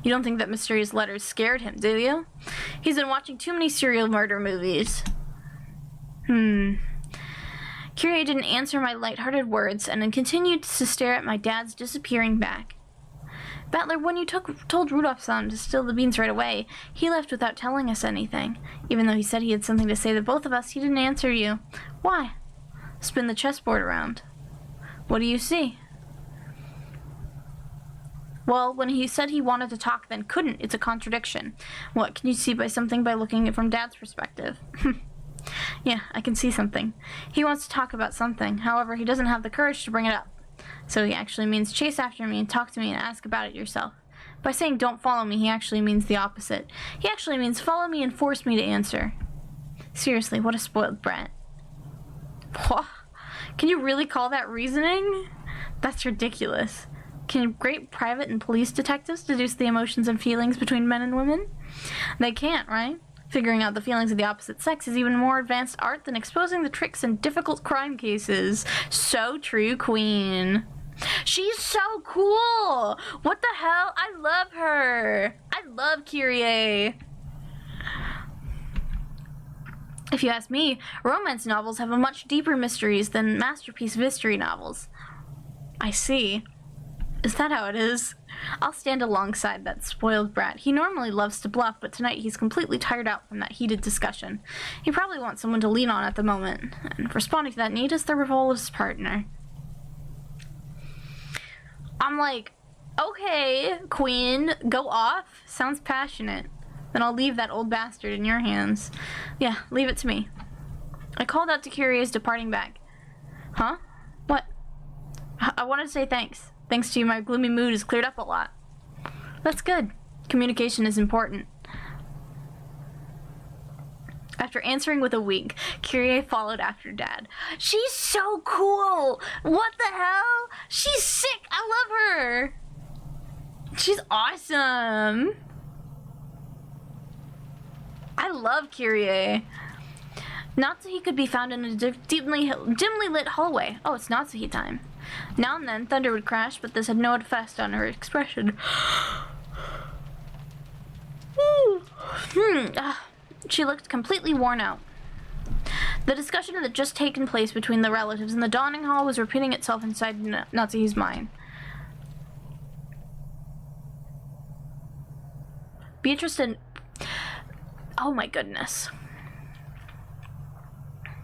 You don't think that mysterious letters scared him, do you? He's been watching too many serial murder movies. Kyrie didn't answer my light-hearted words and then continued to stare at my dad's disappearing back. Butler, when you told Rudolph-san to spill the beans right away, he left without telling us anything. Even though he said he had something to say to both of us, he didn't answer you. Why? Spin the chessboard around. What do you see? Well, when he said he wanted to talk then couldn't, it's a contradiction. What, can you see by something by looking at it from Dad's perspective? Yeah, I can see something. He wants to talk about something, however, he doesn't have the courage to bring it up. So he actually means chase after me and talk to me and ask about it yourself. By saying don't follow me, he actually means the opposite. He actually means follow me and force me to answer. Seriously, what a spoiled brat. Can you really call that reasoning? That's ridiculous. Can great private and police detectives deduce the emotions and feelings between men and women? They can't, right? Figuring out the feelings of the opposite sex is even more advanced art than exposing the tricks in difficult crime cases. So true, Queen. She's so cool! What the hell? I love her! I love Kyrie. If you ask me, romance novels have a much deeper mysteries than masterpiece mystery novels. I see. Is that how it is? I'll stand alongside that spoiled brat. He normally loves to bluff, but tonight he's completely tired out from that heated discussion. He probably wants someone to lean on at the moment, and responding to that need is the role of his partner. I'm like, okay, Queen, go off. Sounds passionate. Then I'll leave that old bastard in your hands. Yeah, leave it to me. I called out to Curious departing back. Huh? What? I wanted to say thanks. Thanks to you, my gloomy mood has cleared up a lot. That's good. Communication is important. After answering with a wink, Kyrie followed after Dad. She's so cool! What the hell? She's sick! I love her! She's awesome! I love Kyrie. Natsuhi could be found in a dimly lit hallway. Oh, it's Natsuhi time. Now and then, thunder would crash, but this had no effect on her expression. She looked completely worn out. The discussion that had just taken place between the relatives in the dining hall was repeating itself inside Natsuhi's mind. Beatrice and... Oh my goodness.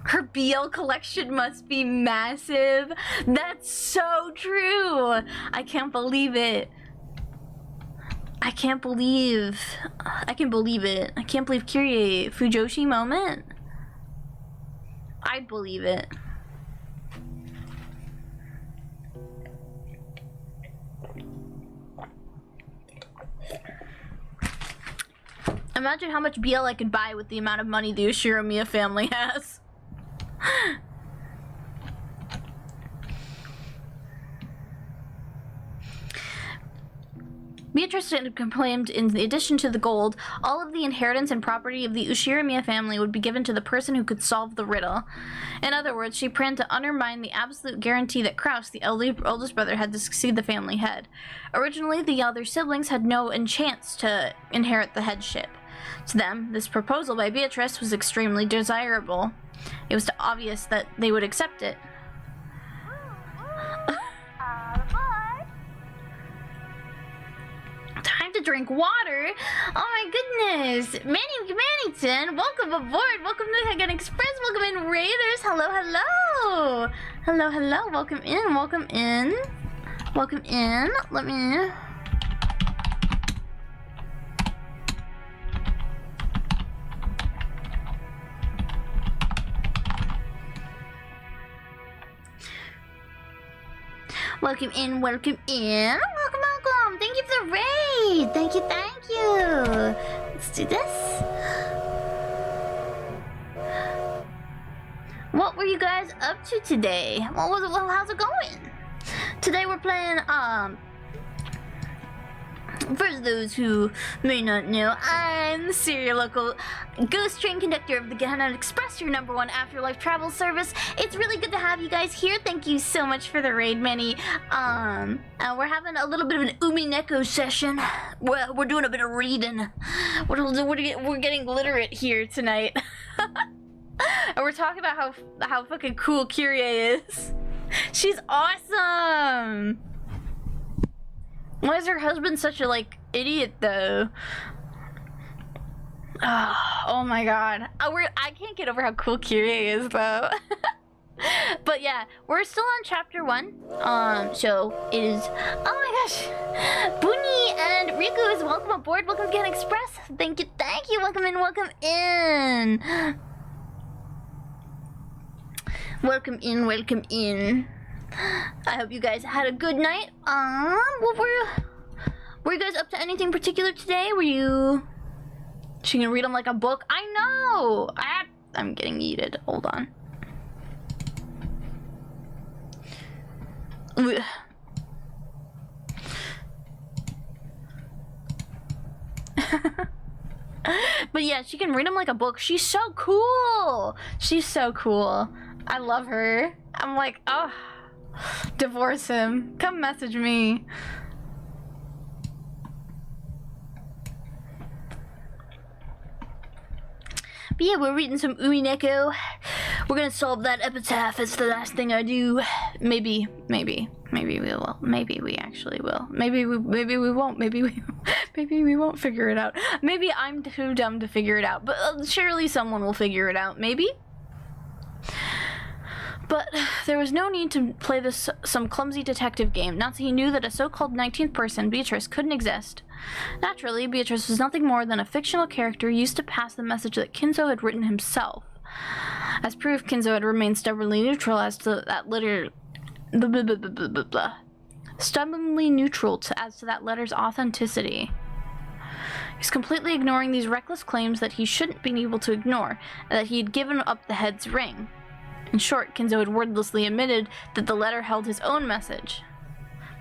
Her BL collection must be massive. That's so true. I can't believe it. I can believe it. I can't believe Kyrie. Fujoshi moment? I'd believe it. Imagine how much BL I could buy with the amount of money the Ushiromiya family has. Beatrice had complained in addition to the gold, all of the inheritance and property of the Ushiromiya family would be given to the person who could solve the riddle. In other words, she planned to undermine the absolute guarantee that Kraus, the eldest brother, had to succeed the family head. Originally, the other siblings had no chance to inherit the headship. To them, this proposal by Beatrice was extremely desirable. It was obvious that they would accept it. Time to drink water? Oh my goodness! Mannington, welcome aboard! Welcome to Hagen Express! Welcome in, Raiders! Hello, hello! Hello, hello! Welcome in, welcome in! Welcome in! Let me... Welcome in, welcome in. Welcome, welcome. Thank you for the raid. Thank you, thank you. Let's do this. What were you guys up to today? What was it? Well, how's it going? Today we're playing, for those who may not know, I'm the serial local ghost train conductor of the Gehenna Express, your #1 afterlife travel service. It's really good to have you guys here. Thank you so much for the raid, Manny. We're having a little bit of an Umineko session. We're doing a bit of reading. We're getting literate here tonight. And we're talking about how fucking cool Kyrie is. She's awesome. Why is her husband such a, idiot, though? Oh my god. I can't get over how cool Kyrie is, though. But yeah, we're still on chapter 1. So it is... Oh my gosh! Bunny and Riku is welcome aboard. Welcome to Gen Express. Thank you, thank you. Welcome in, welcome in. Welcome in, welcome in. I hope you guys had a good night. Were you guys up to anything particular today? Were you... She can read them like a book? I know! I'm getting yeeted. Hold on. Ugh. But yeah, she can read them like a book. She's so cool. She's so cool. I love her. I'm like, oh, divorce him. Come message me. But yeah, we're reading some Umineko. We're gonna solve that epitaph. It's the last thing I do. Maybe we will. Maybe we actually will. Maybe we won't. Maybe we won't figure it out. Maybe I'm too dumb to figure it out. But surely someone will figure it out. Maybe. But there was no need to play this some clumsy detective game. Natsuki knew that a so-called 19th person, Beatrice, couldn't exist. Naturally, Beatrice was nothing more than a fictional character used to pass the message that Kinzo had written himself. As proof, Kinzo had remained stubbornly neutral as to that letter... Stubbornly neutral as to that letter's authenticity. He was completely ignoring these reckless claims that he shouldn't be able to ignore, and that he had given up the head's ring. In short, Kinzo had wordlessly admitted that the letter held his own message.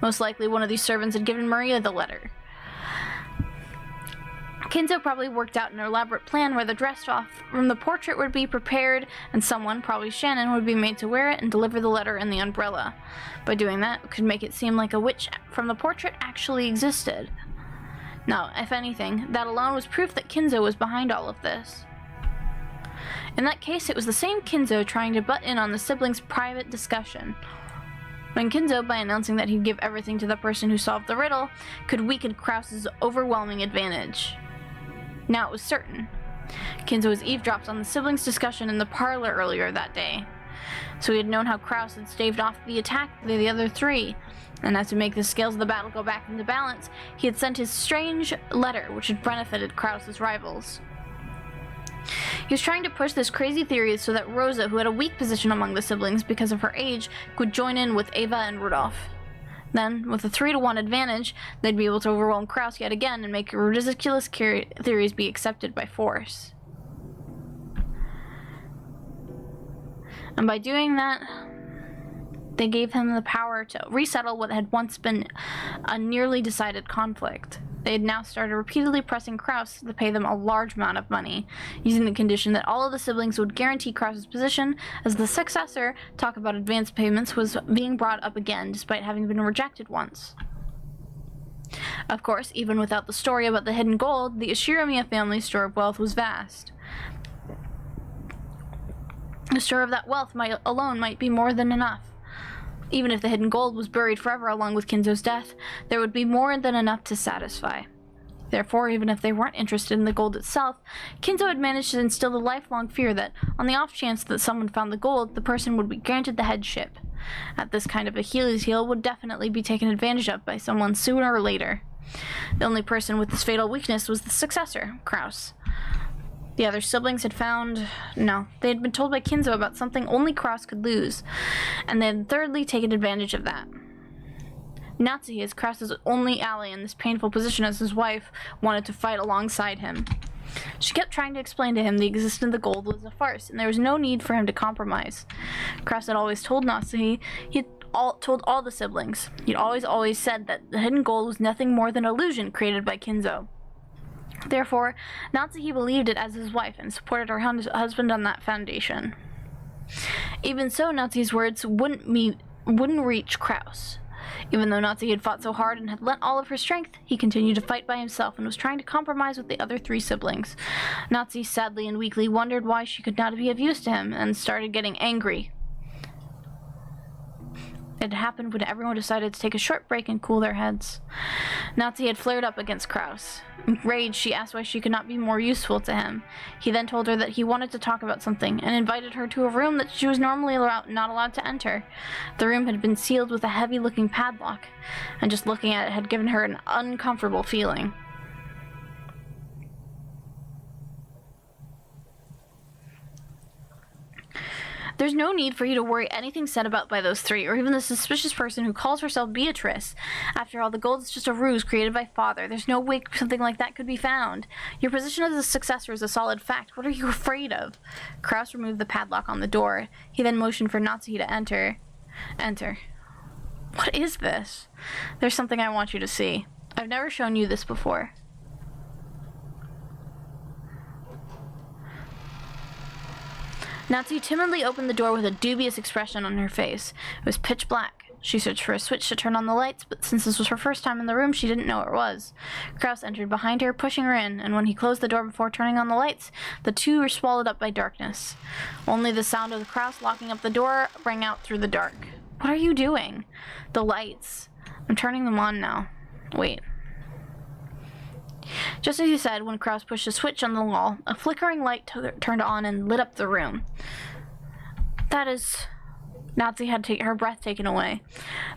Most likely one of these servants had given Maria the letter. Kinzo probably worked out an elaborate plan where the dress off from the portrait would be prepared and someone, probably Shannon, would be made to wear it and deliver the letter in the umbrella. By doing that, it could make it seem like a witch from the portrait actually existed. Now, if anything, that alone was proof that Kinzo was behind all of this. In that case, it was the same Kinzo trying to butt in on the siblings' private discussion. When Kinzo, by announcing that he'd give everything to the person who solved the riddle, could weaken Krause's overwhelming advantage. Now it was certain. Kinzo was eavesdropped on the siblings' discussion in the parlor earlier that day. So he had known how Krause had staved off the attack of the other three, and as to make the scales of the battle go back into balance, he had sent his strange letter which had benefited Krause's rivals. He was trying to push this crazy theory so that Rosa, who had a weak position among the siblings because of her age, could join in with Ava and Rudolph. Then, with a 3-to-1 advantage, they'd be able to overwhelm Krause yet again and make ridiculous theories be accepted by force. And by doing that, they gave him the power to resettle what had once been a nearly decided conflict. They had now started repeatedly pressing Krause to pay them a large amount of money, using the condition that all of the siblings would guarantee Krause's position as the successor. Talk about advance payments was being brought up again, despite having been rejected once. Of course, even without the story about the hidden gold, the Ishiramiya family's store of wealth was vast. The store of that wealth alone might be more than enough. Even if the hidden gold was buried forever along with Kinzo's death, there would be more than enough to satisfy. Therefore, even if they weren't interested in the gold itself, Kinzo had managed to instill the lifelong fear that, on the off chance that someone found the gold, the person would be granted the headship. At this kind of Achilles heel would definitely be taken advantage of by someone sooner or later. The only person with this fatal weakness was the successor, Krause. The other siblings had found... No, they had been told by Kinzo about something only Krause could lose, and they had thirdly taken advantage of that. Natsuki, as Krause's only ally in this painful position as his wife, wanted to fight alongside him. She kept trying to explain to him the existence of the gold was a farce, and there was no need for him to compromise. Krause had always told Natsuki, he had told all the siblings, he'd always said that the hidden gold was nothing more than an illusion created by Kinzo. Therefore, Natsuki believed it as his wife and supported her husband on that foundation. Even so, Natsuki's words wouldn't reach Krause. Even though Natsuki had fought so hard and had lent all of her strength, he continued to fight by himself and was trying to compromise with the other 3 siblings. Natsuki sadly and weakly wondered why she could not be of use to him and started getting angry. It happened when everyone decided to take a short break and cool their heads. Natsuki had flared up against Krause. Enraged, she asked why she could not be more useful to him. He then told her that he wanted to talk about something and invited her to a room that she was normally not allowed to enter. The room had been sealed with a heavy-looking padlock, and just looking at it had given her an uncomfortable feeling. There's no need for you to worry anything said about by those three, or even the suspicious person who calls herself Beatrice. After all, the gold is just a ruse created by Father. There's no way something like that could be found. Your position as a successor is a solid fact. What are you afraid of? Kraus removed the padlock on the door. He then motioned for Natsuki to enter. Enter. What is this? There's something I want you to see. I've never shown you this before. Natsuki timidly opened the door with a dubious expression on her face. It was pitch black. She searched for a switch to turn on the lights, but since this was her first time in the room, she didn't know where it was. Kraus entered behind her, pushing her in, and when he closed the door before turning on the lights, the two were swallowed up by darkness. Only the sound of the Kraus locking up the door rang out through the dark. What are you doing? The lights. I'm turning them on now. Wait. Just as he said, when Kraus pushed a switch on the wall, a flickering light turned on and lit up the room. That is... Natsuki had her breath taken away.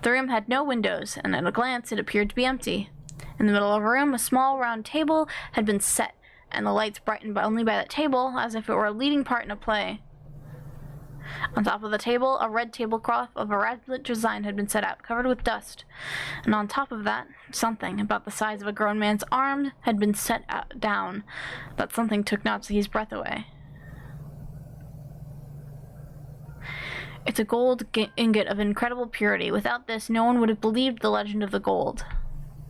The room had no windows, and at a glance it appeared to be empty. In the middle of the room, a small round table had been set, and the lights brightened only by that table, as if it were a leading part in a play. On top of the table, a red tablecloth of a red-lit design had been set out, covered with dust. And on top of that, something about the size of a grown man's arm had been set down. That something took Natsuki's breath away. It's a gold ingot of incredible purity. Without this, no one would have believed the legend of the gold.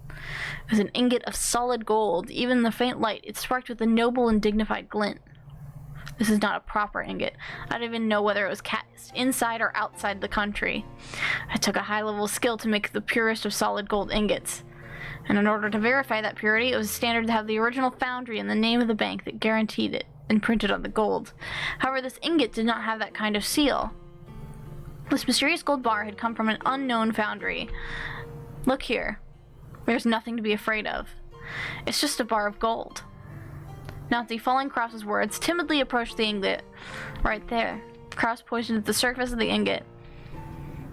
It was an ingot of solid gold. Even in the faint light, it sparked with a noble and dignified glint. This is not a proper ingot. I don't even know whether it was cast inside or outside the country. I took a high level of skill to make the purest of solid gold ingots. And in order to verify that purity, it was standard to have the original foundry and the name of the bank that guaranteed it imprinted on the gold. However, this ingot did not have that kind of seal. This mysterious gold bar had come from an unknown foundry. Look here. There's nothing to be afraid of. It's just a bar of gold. Natsuki, following Kraus's words, timidly approached the ingot. Right there. Kraus pointed at the surface of the ingot.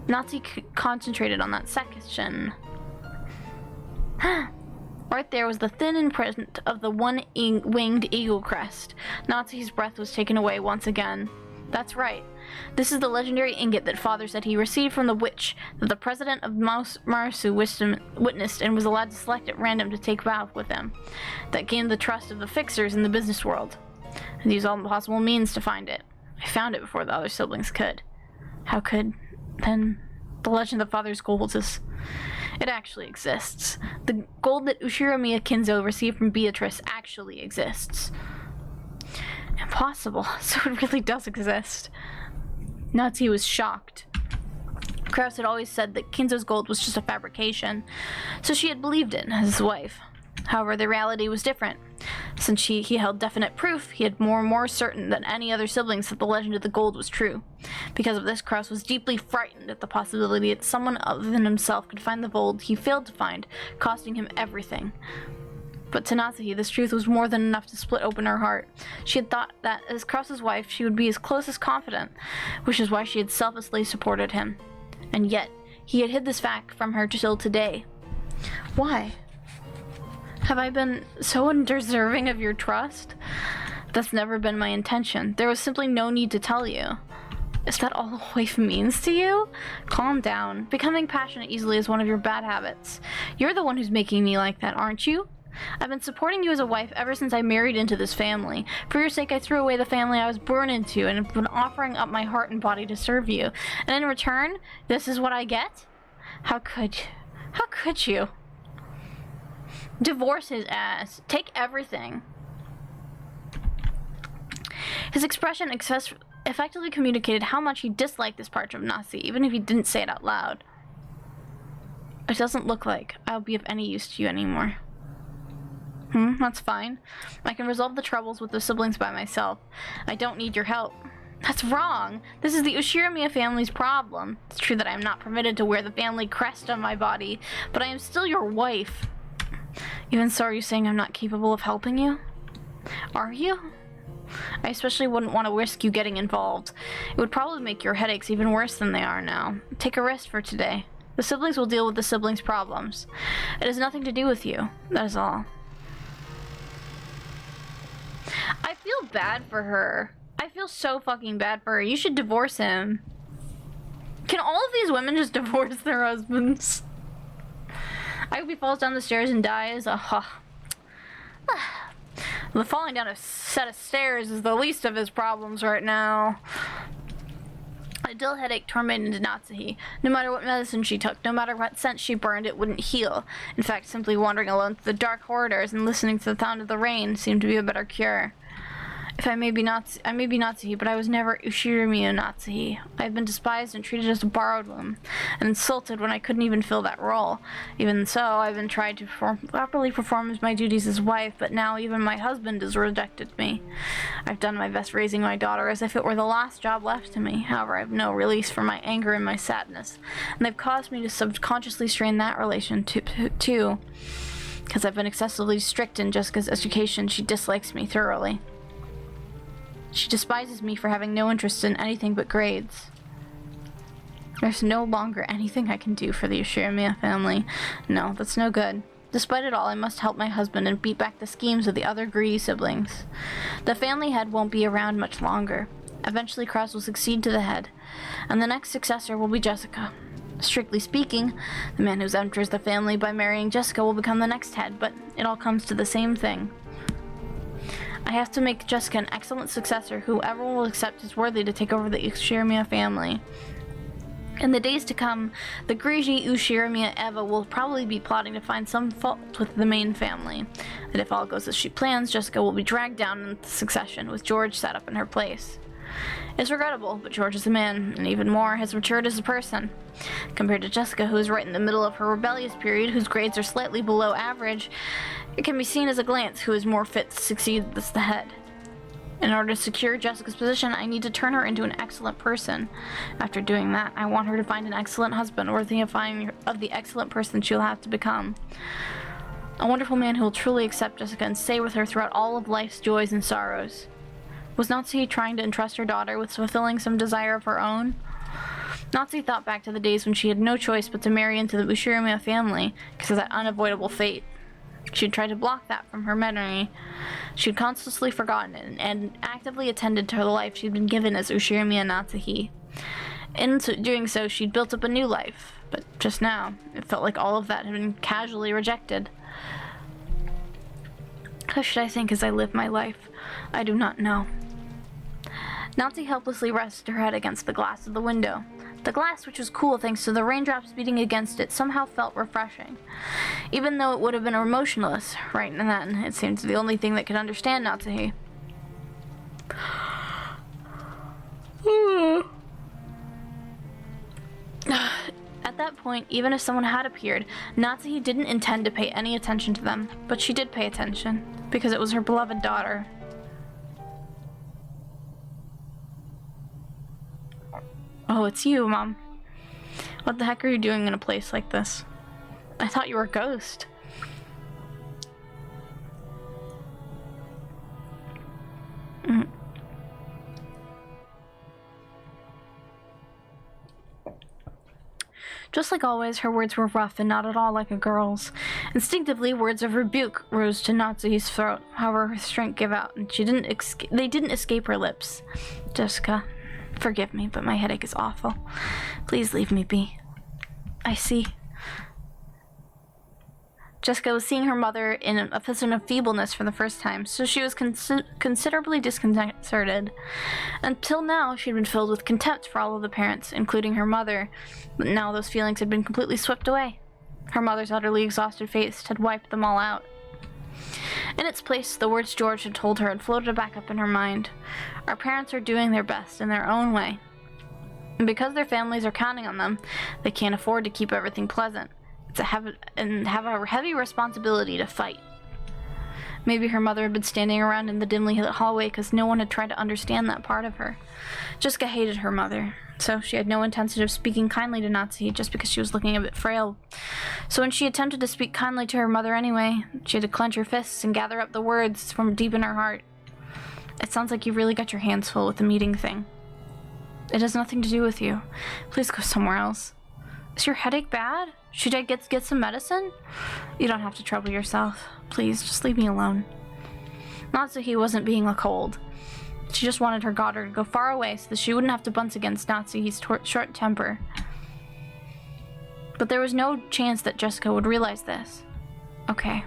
Natsuki concentrated on that section. Right there was the thin imprint of the one-winged eagle crest. Natsuki's breath was taken away once again. That's right. This is the legendary ingot that Father said he received from the witch that the president of Marasu witnessed and was allowed to select at random to take vow with him. That gained the trust of the fixers in the business world, and used all possible means to find it. I found it before the other siblings could. How could, then, the legend of Father's gold is... It actually exists. The gold that Ushiramiya Kinzo received from Beatrice actually exists. Impossible. So it really does exist. Natsuki was shocked. Kraus had always said that Kinzo's gold was just a fabrication, so she had believed it as his wife. However, the reality was different. Since he held definite proof, he had more and more certain than any other siblings that the legend of the gold was true. Because of this, Kraus was deeply frightened at the possibility that someone other than himself could find the gold he failed to find, costing him everything. But to Natsuki, this truth was more than enough to split open her heart. She had thought that, as Kraus's wife, she would be as close as confident, which is why she had selflessly supported him. And yet, he had hid this fact from her till today. Why? Have I been so undeserving of your trust? That's never been my intention. There was simply no need to tell you. Is that all a wife means to you? Calm down. Becoming passionate easily is one of your bad habits. You're the one who's making me like that, aren't you? I've been supporting you as a wife ever since I married into this family. For your sake, I threw away the family I was born into and have been offering up my heart and body to serve you. And in return, this is what I get? How could you? How could you? Divorce his ass. Take everything. His expression effectively communicated how much he disliked this part of Natsuki, even if he didn't say it out loud. It doesn't look like I'll be of any use to you anymore. That's fine. I can resolve the troubles with the siblings by myself. I don't need your help. That's wrong. This is the Ushiramiya family's problem. It's true that I am not permitted to wear the family crest on my body, but I am still your wife. Even so, are you saying I'm not capable of helping you? Are you? I especially wouldn't want to risk you getting involved. It would probably make your headaches even worse than they are now. Take a rest for today. The siblings will deal with the siblings' problems. It has nothing to do with you. That is all. I feel bad for her. I feel so fucking bad for her. You should divorce him. Can all of these women just divorce their husbands? I hope he falls down the stairs and dies. The falling down a set of stairs is the least of his problems right now. A dull headache tormented Natsuhi. No matter what medicine she took, no matter what scent she burned, it wouldn't heal. In fact, simply wandering alone through the dark corridors and listening to the sound of the rain seemed to be a better cure. If I may be Natsuhi, but I was never Ushirimiya Natsuhi. I have been despised and treated as a borrowed one, and insulted when I couldn't even fill that role. Even so, I've been trying to properly perform my duties as wife, but now even my husband has rejected me. I've done my best raising my daughter as if it were the last job left to me. However, I have no release for my anger and my sadness, and they've caused me to subconsciously strain that relation too. Because I've been excessively strict in Jessica's education, she dislikes me thoroughly. She despises me for having no interest in anything but grades. There's no longer anything I can do for the Ushirimiya family. No, that's no good. Despite it all, I must help my husband and beat back the schemes of the other greedy siblings. The family head won't be around much longer. Eventually, Cross will succeed to the head, and the next successor will be Jessica. Strictly speaking, the man who enters the family by marrying Jessica will become the next head, but it all comes to the same thing. I have to make Jessica an excellent successor. Whoever will accept is worthy to take over the Ushirimiya family. In the days to come, the greedy Ushirimiya Eva will probably be plotting to find some fault with the main family. And if all goes as she plans, Jessica will be dragged down in the succession, with George set up in her place. It's regrettable, but George is a man, and even more, has matured as a person. Compared to Jessica, who is right in the middle of her rebellious period, whose grades are slightly below average, it can be seen as a glance who is more fit to succeed as the head. In order to secure Jessica's position, I need to turn her into an excellent person. After doing that, I want her to find an excellent husband, worthy of the excellent person she'll have to become. A wonderful man who will truly accept Jessica and stay with her throughout all of life's joys and sorrows. Was Natsuhi trying to entrust her daughter with fulfilling some desire of her own? Natsuhi thought back to the days when she had no choice but to marry into the Ushirimiya family because of that unavoidable fate. She had tried to block that from her memory. She had consciously forgotten it and actively attended to the life she'd been given as Ushirimiya Natsuhi. In doing so, she'd built up a new life, but just now, it felt like all of that had been casually rejected. How should I think as I live my life? I do not know. Natsuhi helplessly rested her head against the glass of the window. The glass, which was cool thanks to the raindrops beating against it, somehow felt refreshing. Even though it would have been emotionless right then, it seemed the only thing that could understand Natsuhi. At that point, even if someone had appeared, Natsuhi didn't intend to pay any attention to them, but she did pay attention, because it was her beloved daughter. Oh, it's you, Mom. What the heck are you doing in a place like this? I thought you were a ghost. Just like always, her words were rough and not at all like a girl's. Instinctively, words of rebuke rose to Natsuhi's throat. However, her strength gave out, and they didn't escape her lips. Jessica, forgive me, but my headache is awful. Please leave me be. I see. Jessica was seeing her mother in a position of feebleness for the first time, so she was considerably disconcerted. Until now, she had been filled with contempt for all of the parents, including her mother, but now those feelings had been completely swept away. Her mother's utterly exhausted face had wiped them all out. In its place, the words George had told her had floated back up in her mind. Our parents are doing their best in their own way. And because their families are counting on them, they can't afford to keep everything pleasant. Have a heavy responsibility to fight. Maybe her mother had been standing around in the dimly lit hallway because no one had tried to understand that part of her. Jessica hated her mother, so she had no intention of speaking kindly to Natsuhi just because she was looking a bit frail. So when she attempted to speak kindly to her mother anyway, she had to clench her fists and gather up the words from deep in her heart. It sounds like you've really got your hands full with the meeting thing. It has nothing to do with you. Please go somewhere else. Is your headache bad? Should I get some medicine? You don't have to trouble yourself. Please, just leave me alone. Natsuhi wasn't being a cold. She just wanted her daughter to go far away so that she wouldn't have to bunt against Natsuhi's short temper. But there was no chance that Jessica would realize this. Okay.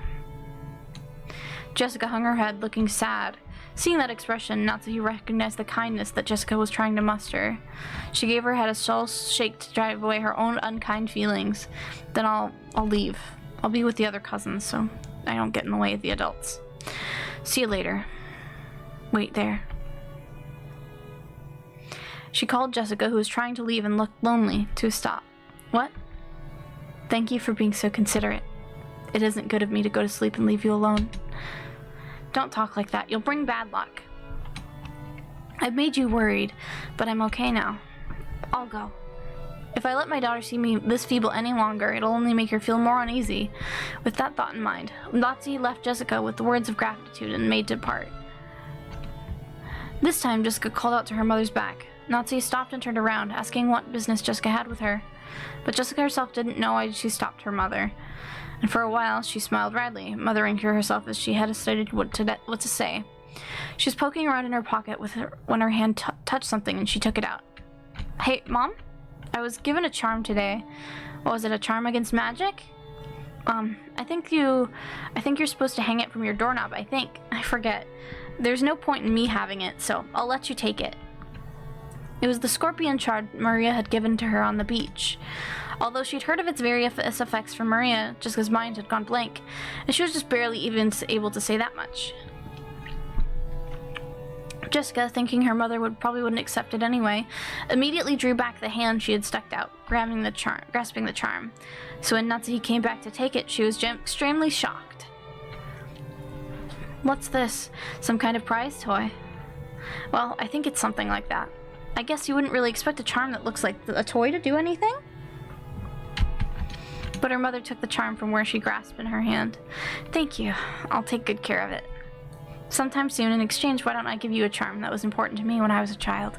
Jessica hung her head, looking sad. Seeing that expression, Natsuhi recognized the kindness that Jessica was trying to muster. She gave her head a subtle shake to drive away her own unkind feelings. Then I'll leave. I'll be with the other cousins, so I don't get in the way of the adults. See you later. Wait there. She called Jessica, who was trying to leave and looked lonely, to a stop. What? Thank you for being so considerate. It isn't good of me to go to sleep and leave you alone. Don't talk like that. You'll bring bad luck. I've made you worried, but I'm okay now. I'll go. If I let my daughter see me this feeble any longer, it'll only make her feel more uneasy. With that thought in mind, Natsuhi left Jessica with the words of gratitude and made to depart. This time, Jessica called out to her mother's back. Natsuhi stopped and turned around, asking what business Jessica had with her. But Jessica herself didn't know why she stopped her mother. And for a while, she smiled wryly, mothering to herself as she hesitated what to say. She was poking around in her pocket when her hand touched something and she took it out. Hey, Mom? I was given a charm today. What was it, a charm against magic? I think you're supposed to hang it from your doorknob, I think. I forget. There's no point in me having it, so I'll let you take it. It was the scorpion charm Maria had given to her on the beach. Although she'd heard of its various effects from Maria, Jessica's mind had gone blank, and she was just barely even able to say that much. Jessica, thinking her mother probably wouldn't accept it anyway, immediately drew back the hand she had stuck out, grasping the charm. So when Natsuhi came back to take it, she was extremely shocked. What's this? Some kind of prize toy? Well, I think it's something like that. I guess you wouldn't really expect a charm that looks like a toy to do anything? But her mother took the charm from where she grasped in her hand. Thank you. I'll take good care of it. Sometime soon, in exchange, why don't I give you a charm that was important to me when I was a child?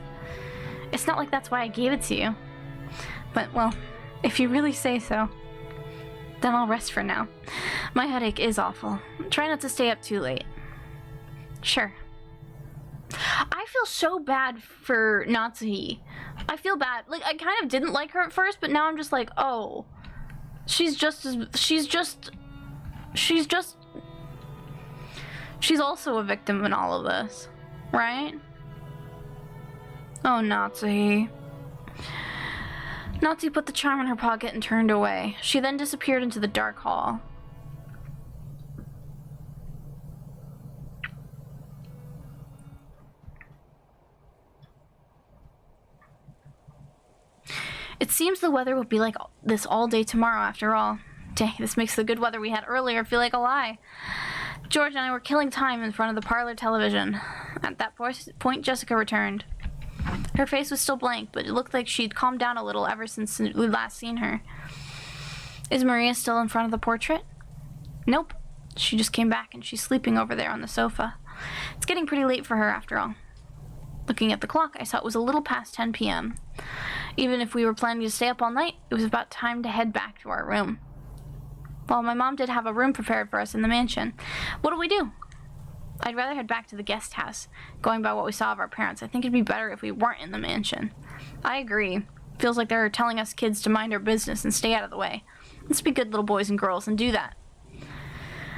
It's not like that's why I gave it to you. But, well, if you really say so, then I'll rest for now. My headache is awful. Try not to stay up too late. Sure. I feel so bad for Natsuhi. I feel bad. Like, I kind of didn't like her at first, but now I'm just like, oh. She's also a victim in all of this, right? Oh, Natsuhi. Natsuhi put the charm in her pocket and turned away. She then disappeared into the dark hall. It seems the weather will be like this all day tomorrow after all. Dang, this makes the good weather we had earlier feel like a lie. George and I were killing time in front of the parlor television. At that point, Jessica returned. Her face was still blank, but it looked like she'd calmed down a little ever since we'd last seen her. Is Maria still in front of the portrait? Nope. She just came back and she's sleeping over there on the sofa. It's getting pretty late for her after all. Looking at the clock, I saw it was a little past 10 p.m. Even if we were planning to stay up all night, it was about time to head back to our room. Well, my mom did have a room prepared for us in the mansion. What'll we do? I'd rather head back to the guest house. Going by what we saw of our parents, I think it'd be better if we weren't in the mansion. I agree. Feels like they're telling us kids to mind our business and stay out of the way. Let's be good little boys and girls and do that.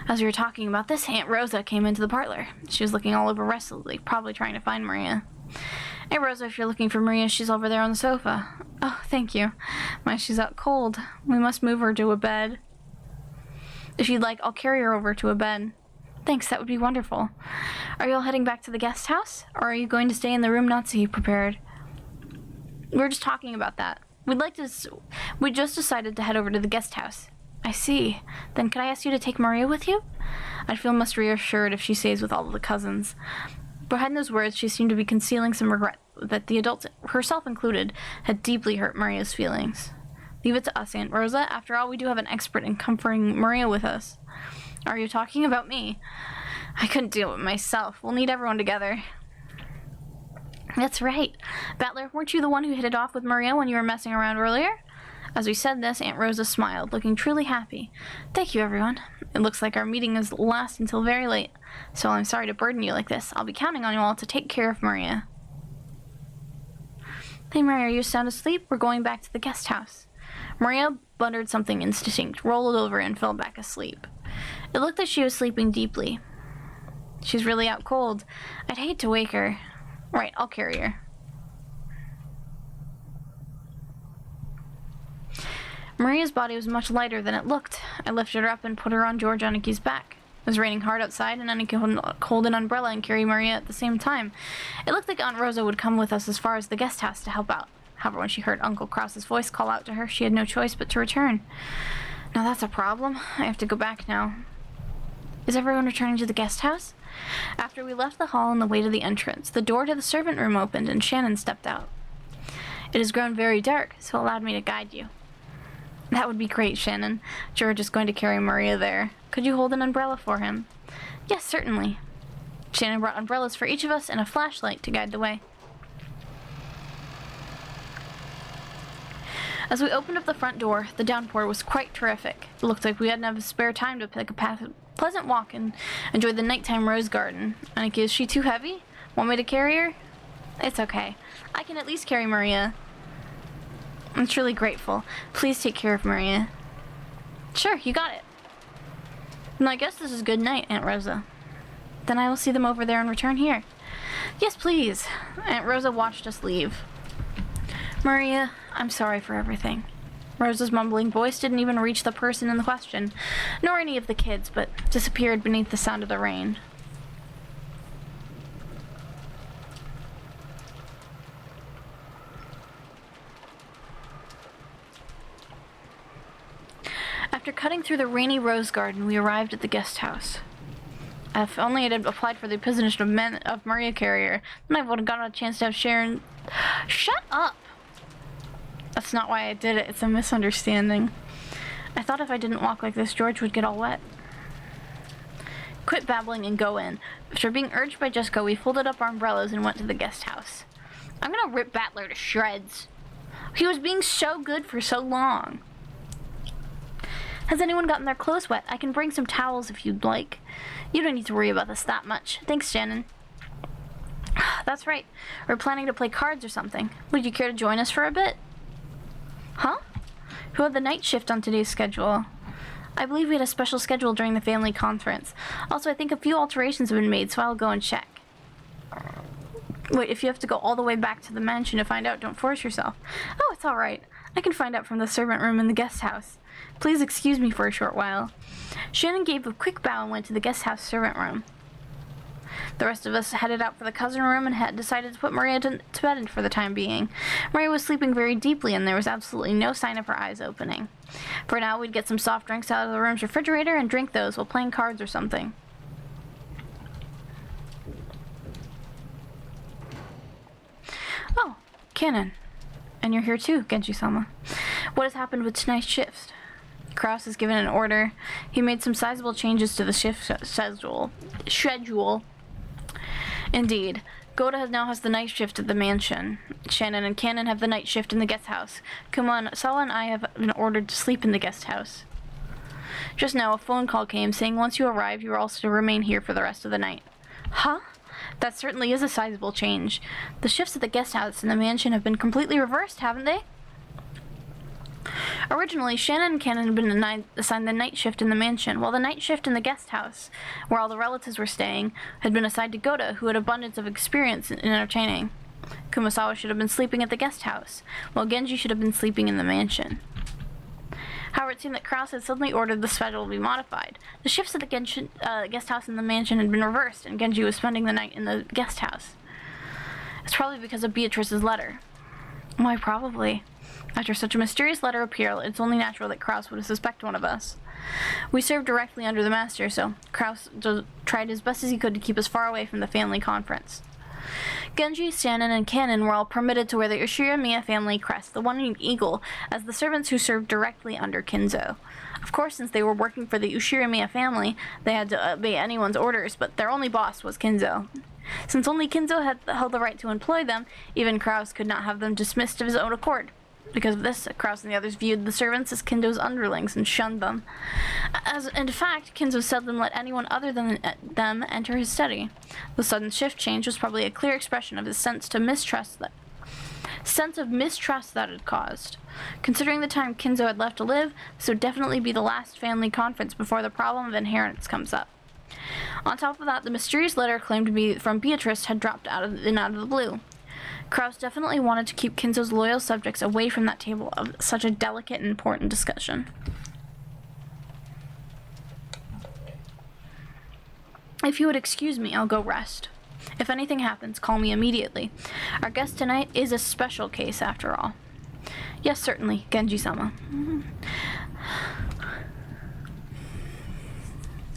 As we were talking about this, Aunt Rosa came into the parlor. She was looking all over restlessly, probably trying to find Maria. Hey Rosa, if you're looking for Maria, she's over there on the sofa. Oh, thank you. My, she's out cold. We must move her to a bed. If you'd like, I'll carry her over to a bed. Thanks, that would be wonderful. Are you all heading back to the guest house? Or are you going to stay in the room Natsuhi prepared? We were just talking about that. We just decided to head over to the guest house. I see. Then could I ask you to take Maria with you? I'd feel most reassured if she stays with all of the cousins. Behind those words, she seemed to be concealing some regret that the adults, herself included, had deeply hurt Maria's feelings. Leave it to us, Aunt Rosa. After all, we do have an expert in comforting Maria with us. Are you talking about me? I couldn't deal with myself. We'll need everyone together. That's right. Battler, weren't you the one who hit it off with Maria when you were messing around earlier? As we said this, Aunt Rosa smiled, looking truly happy. Thank you, everyone. It looks like our meeting is last until very late, so I'm sorry to burden you like this. I'll be counting on you all to take care of Maria. Hey, Maria, are you sound asleep? We're going back to the guest house. Maria muttered something indistinct, rolled over, and fell back asleep. It looked like she was sleeping deeply. She's really out cold. I'd hate to wake her. Right, I'll carry her. Maria's body was much lighter than it looked. I lifted her up and put her on George Aniki's back. It was raining hard outside, and Aniki could hold an umbrella and carry Maria at the same time. It looked like Aunt Rosa would come with us as far as the guest house to help out. However, when she heard Uncle Krause's voice call out to her, she had no choice but to return. Now that's a problem. I have to go back now. Is everyone returning to the guest house? After we left the hall on the way to the entrance, the door to the servant room opened and Shannon stepped out. It has grown very dark, so it allowed me to guide you. That would be great, Shannon. George is going to carry Maria there. Could you hold an umbrella for him? Yes, certainly. Shannon brought umbrellas for each of us and a flashlight to guide the way. As we opened up the front door, the downpour was quite terrific. It looked like we hadn't enough spare time to take a pleasant walk and enjoy the nighttime rose garden. Aniki, is she too heavy? Want me to carry her? It's okay. I can at least carry Maria. I'm truly grateful. Please take care of Maria. Sure, you got it. And I guess this is good night, Aunt Rosa. Then I will see them over there and return here. Yes, please. Aunt Rosa watched us leave. Maria, I'm sorry for everything. Rosa's mumbling voice didn't even reach the person in the question, nor any of the kids, but disappeared beneath the sound of the rain. After cutting through the rainy rose garden, we arrived at the guest house. If only I had applied for the position of Maria Carrier, then I would have gotten a chance to have Sharon... Shut up! That's not why I did it. It's a misunderstanding. I thought if I didn't walk like this, George would get all wet. Quit babbling and go in. After being urged by Jessica, we folded up our umbrellas and went to the guest house. I'm gonna rip Battler to shreds. He was being so good for so long. Has anyone gotten their clothes wet? I can bring some towels if you'd like. You don't need to worry about this that much. Thanks, Shannon. That's right. We're planning to play cards or something. Would you care to join us for a bit? Huh? Who had the night shift on today's schedule? I believe we had a special schedule during the family conference. Also, I think a few alterations have been made, so I'll go and check. Wait, if you have to go all the way back to the mansion to find out, don't force yourself. Oh, it's all right. I can find out from the servant room in the guest house. Please excuse me for a short while. Shannon gave a quick bow and went to the guest house servant room. The rest of us headed out for the cousin room and had decided to put Maria to bed for the time being. Maria was sleeping very deeply and there was absolutely no sign of her eyes opening. For now, we'd get some soft drinks out of the room's refrigerator and drink those while playing cards or something. Oh, Cannon. And you're here too, Genji-sama. What has happened with tonight's shift? Krause has given an order. He made some sizable changes to the shift schedule. Indeed. Goda now has the night shift at the mansion. Shannon and Cannon have the night shift in the guest house. Sawa and I have been ordered to sleep in the guest house. Just now, a phone call came saying once you arrive, you are also to remain here for the rest of the night. Huh? That certainly is a sizable change. The shifts at the guest house and the mansion have been completely reversed, haven't they? Originally, Shannon and Cannon had been assigned the night shift in the mansion, while the night shift in the guest house, where all the relatives were staying, had been assigned to Goda, who had abundance of experience in entertaining. Kumasawa should have been sleeping at the guest house, while Genji should have been sleeping in the mansion. However, it seemed that Krause had suddenly ordered the schedule to be modified. The shifts at the guest house and the mansion had been reversed, and Genji was spending the night in the guest house. It's probably because of Beatrice's letter. Why, probably. After such a mysterious letter appeared, it's only natural that Krause would suspect one of us. We served directly under the master, so Krause tried as best as he could to keep us far away from the family conference. Genji, Shannon, and Cannon were all permitted to wear the Ushiramiya family crest, the one-winged eagle, as the servants who served directly under Kinzo. Of course, since they were working for the Ushiramiya family, they had to obey anyone's orders, but their only boss was Kinzo. Since only Kinzo had held the right to employ them, even Krause could not have them dismissed of his own accord. Because of this, Kraus and the others viewed the servants as Kinzo's underlings and shunned them. As in fact, Kinzo seldom let anyone other than them enter his study. The sudden shift change was probably a clear expression of his sense of mistrust that it caused. Considering the time Kinzo had left to live, this would definitely be the last family conference before the problem of inheritance comes up. On top of that, the mysterious letter claimed to be from Beatrice had dropped out of the blue. Kraus definitely wanted to keep Kinzo's loyal subjects away from that table of such a delicate and important discussion. If you would excuse me, I'll go rest. If anything happens, call me immediately. Our guest tonight is a special case, after all. Yes, certainly, Genji-sama.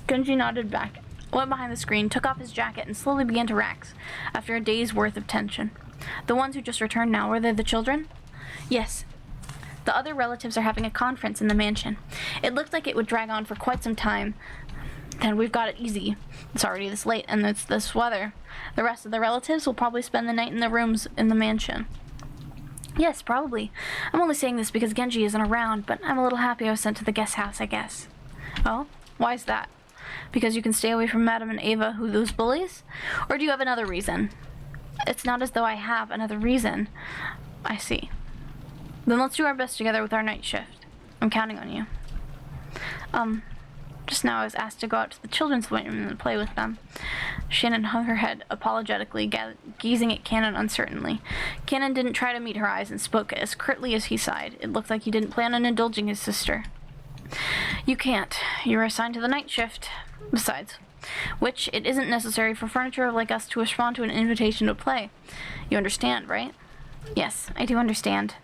Genji nodded back, went behind the screen, took off his jacket, and slowly began to relax after a day's worth of tension. The ones who just returned now, were they the children? Yes. The other relatives are having a conference in the mansion. It looked like it would drag on for quite some time. Then we've got it easy. It's already this late, and it's this weather. The rest of the relatives will probably spend the night in the rooms in the mansion. Yes, probably. I'm only saying this because Genji isn't around, but I'm a little happy I was sent to the guest house, I guess. Oh? Why's that? Because you can stay away from Madame and Ava, who those bullies? Or do you have another reason? It's not as though I have another reason. I see. Then let's do our best together with our night shift. I'm counting on you. Just now I was asked to go out to the children's living room and play with them. Shannon hung her head apologetically, gazing at Cannon uncertainly. Cannon didn't try to meet her eyes and spoke as curtly as he sighed. It looked like he didn't plan on indulging his sister. You can't. You're assigned to the night shift. Besides which, it isn't necessary for furniture like us to respond to an invitation to play. You understand, right? Yes, I do understand.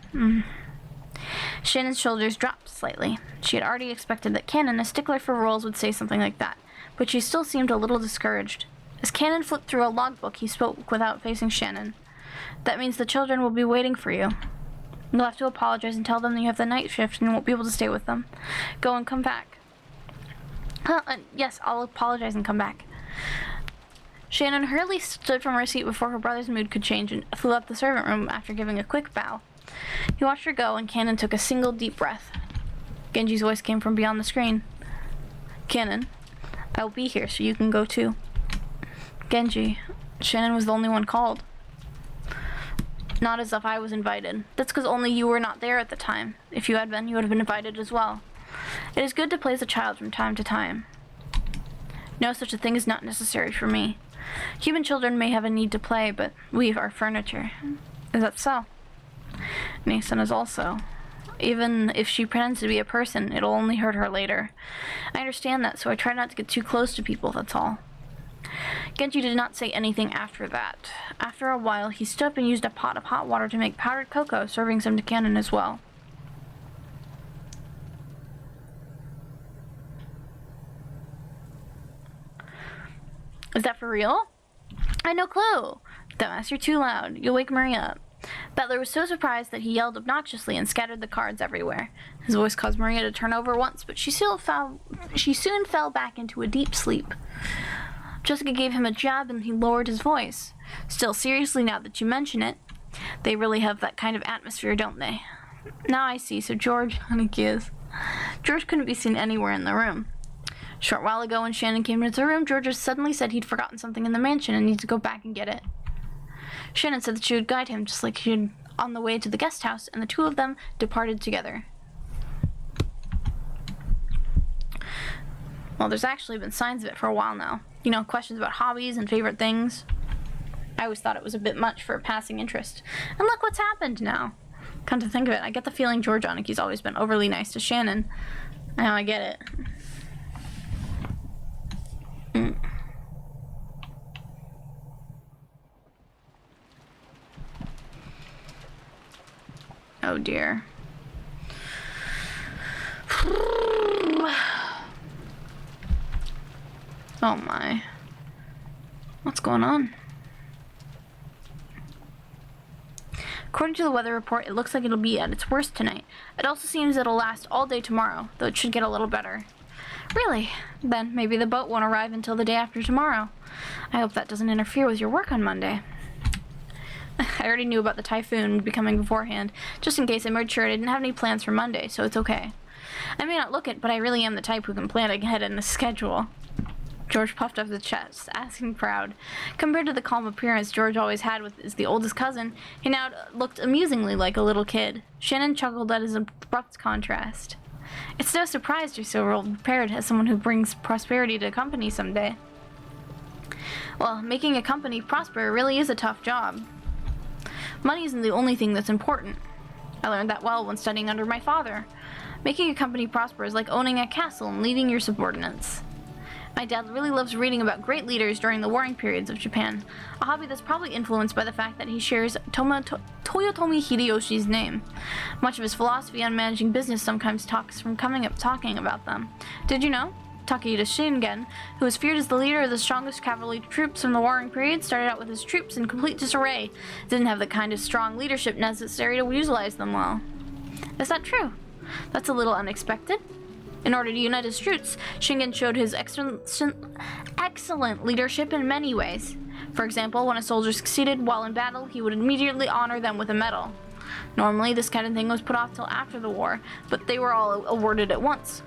Shannon's shoulders dropped slightly. She had already expected that Cannon, a stickler for rules, would say something like that, but she still seemed a little discouraged. As Cannon flipped through a logbook, he spoke without facing Shannon. That means the children will be waiting for you. You'll have to apologize and tell them that you have the night shift and you won't be able to stay with them. Go and come back. Yes, I'll apologize and come back. Shannon hurriedly stood from her seat before her brother's mood could change and flew up the servant room after giving a quick bow. He watched her go, and Cannon took a single deep breath. Genji's voice came from beyond the screen. Cannon, I will be here so you can go too. Genji, Shannon was the only one called. Not as if I was invited. That's because only you were not there at the time. If you had been, you would have been invited as well. It is good to play as a child from time to time. No, such a thing is not necessary for me. Human children may have a need to play, but we are furniture. Is that so? Nathan is also. Even if she pretends to be a person, it'll only hurt her later. I understand that, so I try not to get too close to people, that's all. Genji did not say anything after that. After a while, he stood up and used a pot of hot water to make powdered cocoa, serving some to Cannon as well. Is that for real? I had no clue. Dumbass, you're too loud. You'll wake Maria up. Butler was so surprised that he yelled obnoxiously and scattered the cards everywhere. His voice caused Maria to turn over once, but she soon fell back into a deep sleep. Jessica gave him a jab and he lowered his voice. Still, seriously, now that you mention it, they really have that kind of atmosphere, don't they? Now I see, so George couldn't be seen anywhere in the room. A short while ago when Shannon came into the room, George suddenly said he'd forgotten something in the mansion and needed to go back and get it. Shannon said that she would guide him just like she did on the way to the guest house, and the two of them departed together. Well, there's actually been signs of it for a while now. You know, questions about hobbies and favorite things. I always thought it was a bit much for a passing interest. And look what's happened now. Come to think of it, I get the feeling George Oniki's always been overly nice to Shannon. Now I get it. Oh dear. Oh my. What's going on? According to the weather report, it looks like it'll be at its worst tonight. It also seems it'll last all day tomorrow, though it should get a little better. Really? Then maybe the boat won't arrive until the day after tomorrow. I hope that doesn't interfere with your work on Monday. I already knew about the typhoon becoming beforehand. Just in case, I made sure I didn't have any plans for Monday, so it's okay. I may not look it, but I really am the type who can plan ahead in a schedule. George puffed up his chest, asking proud. Compared to the calm appearance George always had with his the oldest cousin, he now looked amusingly like a little kid. Shannon chuckled at his abrupt contrast. It's no surprise you're so well prepared as someone who brings prosperity to a company someday. Well, making a company prosper really is a tough job. Money isn't the only thing that's important. I learned that well when studying under my father. Making a company prosper is like owning a castle and leading your subordinates. My dad really loves reading about great leaders during the warring periods of Japan, a hobby that's probably influenced by the fact that he shares Toyotomi Hideyoshi's name. Much of his philosophy on managing business sometimes talks from coming up talking about them. Did you know? Takeda Shingen, who is feared as the leader of the strongest cavalry troops from the warring period, started out with his troops in complete disarray, didn't have the kind of strong leadership necessary to utilize them well. Is that true? That's a little unexpected. In order to unite his troops, Shingen showed his excellent leadership in many ways. For example, when a soldier succeeded while in battle, he would immediately honor them with a medal. Normally, this kind of thing was put off till after the war, but they were all awarded at once.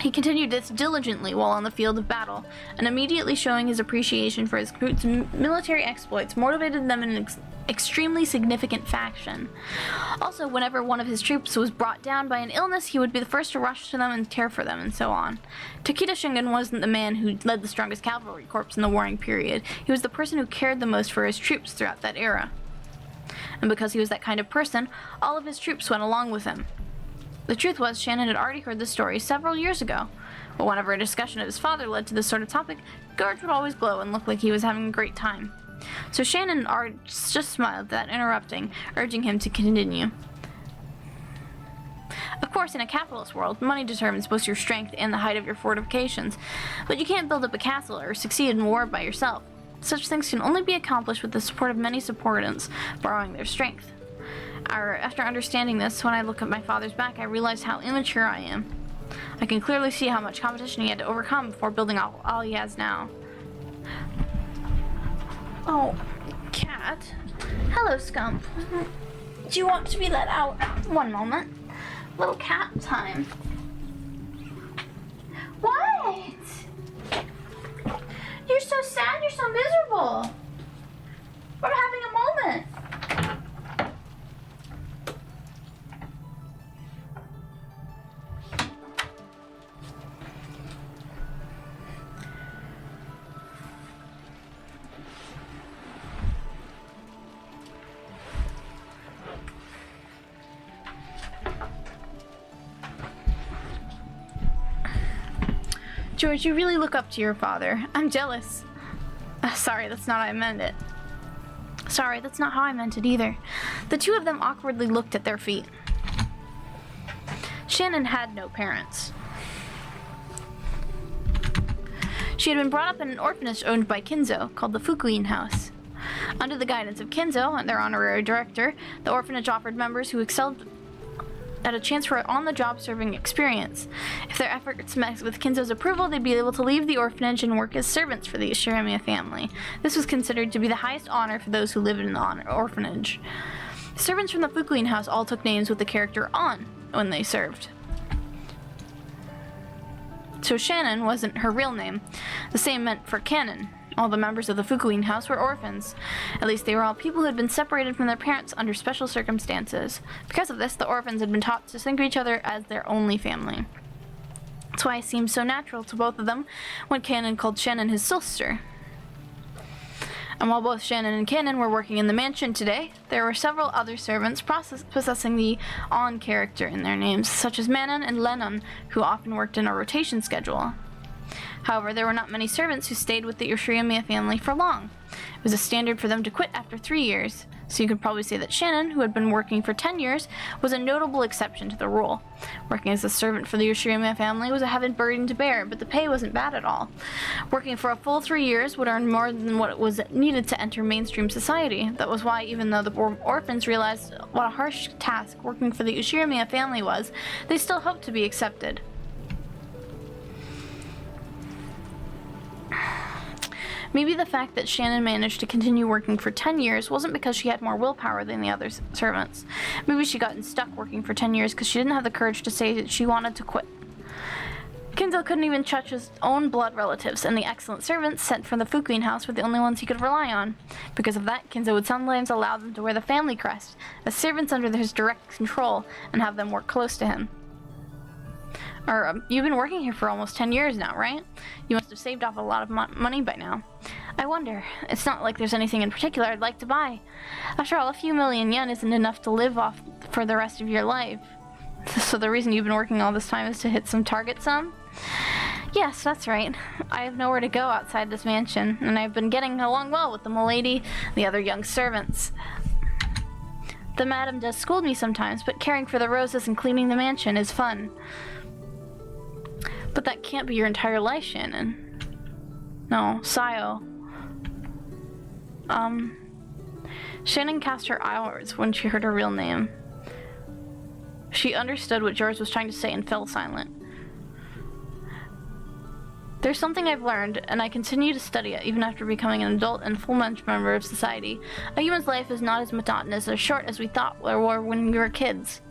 He continued this diligently while on the field of battle, and immediately showing his appreciation for his troops' military exploits motivated them in an extremely significant fashion. Also, whenever one of his troops was brought down by an illness, he would be the first to rush to them and care for them, and so on. Takeda Shingen wasn't the man who led the strongest cavalry corps in the warring period. He was the person who cared the most for his troops throughout that era. And because he was that kind of person, all of his troops went along with him. The truth was, Shannon had already heard this story several years ago, but whenever a discussion of his father led to this sort of topic, George would always glow and look like he was having a great time. So Shannon just smiled at that, interrupting, urging him to continue. Of course, in a capitalist world, money determines both your strength and the height of your fortifications, but you can't build up a castle or succeed in war by yourself. Such things can only be accomplished with the support of many subordinates, borrowing their strength. After understanding this, when I look at my father's back, I realize how immature I am. I can clearly see how much competition he had to overcome before building all he has now. Oh, cat. Hello, Scump. Do you want to be let out? One moment. Little cat time. What? You're so sad, you're so miserable. We're having a moment. George, you really look up to your father. I'm jealous. Sorry, that's not how I meant it. Sorry, that's not how I meant it either. The two of them awkwardly looked at their feet. Shannon had no parents. She had been brought up in an orphanage owned by Kinzo, called the Fukuin House. Under the guidance of Kinzo and their honorary director, the orphanage offered members who excelled at a chance for on-the-job serving experience. If their efforts met with Kinzo's approval, they'd be able to leave the orphanage and work as servants for the Ishiramiya family. This was considered to be the highest honor for those who lived in the orphanage. Servants from the Fukuin house all took names with the character on when they served. So Shannon wasn't her real name. The same meant for Canon. All the members of the Fukuin house were orphans. At least they were all people who had been separated from their parents under special circumstances. Because of this, the orphans had been taught to think of each other as their only family. That's why it seemed so natural to both of them when Canon called Shannon his sister. And while both Shannon and Canon were working in the mansion today, there were several other servants possessing the on character in their names, such as Manon and Lennon, who often worked in a rotation schedule. However, there were not many servants who stayed with the Ishiramiya family for long. It was a standard for them to quit after 3 years, so you could probably say that Shannon, who had been working for 10 years, was a notable exception to the rule. Working as a servant for the Ishiramiya family was a heavy burden to bear, but the pay wasn't bad at all. Working for a full 3 years would earn more than what was needed to enter mainstream society. That was why, even though the orphans realized what a harsh task working for the Ishiramiya family was, they still hoped to be accepted. Maybe the fact that Shannon managed to continue working for 10 years wasn't because she had more willpower than the other servants. Maybe she gotten stuck working for 10 years because she didn't have the courage to say that she wanted to quit. Kinzo couldn't even touch his own blood relatives, and the excellent servants sent from the Fukuin house were the only ones he could rely on. Because of that, Kinzo would sometimes allow them to wear the family crest, as servants under his direct control, and have them work close to him. You've been working here for almost 10 years now, right? You must have saved off a lot of money by now. I wonder. It's not like there's anything in particular I'd like to buy. After all, a few million yen isn't enough to live off for the rest of your life. So the reason you've been working all this time is to hit some target sum? Yes, that's right. I have nowhere to go outside this mansion, and I've been getting along well with the milady, the other young servants. The madam does scold me sometimes, but caring for the roses and cleaning the mansion is fun. But that can't be your entire life, Shannon. No, Sayo. Shannon cast her eyes when she heard her real name. She understood what George was trying to say and fell silent. There's something I've learned, and I continue to study it even after becoming an adult and full-fledged member of society. A human's life is not as monotonous or short as we thought or were when we were kids.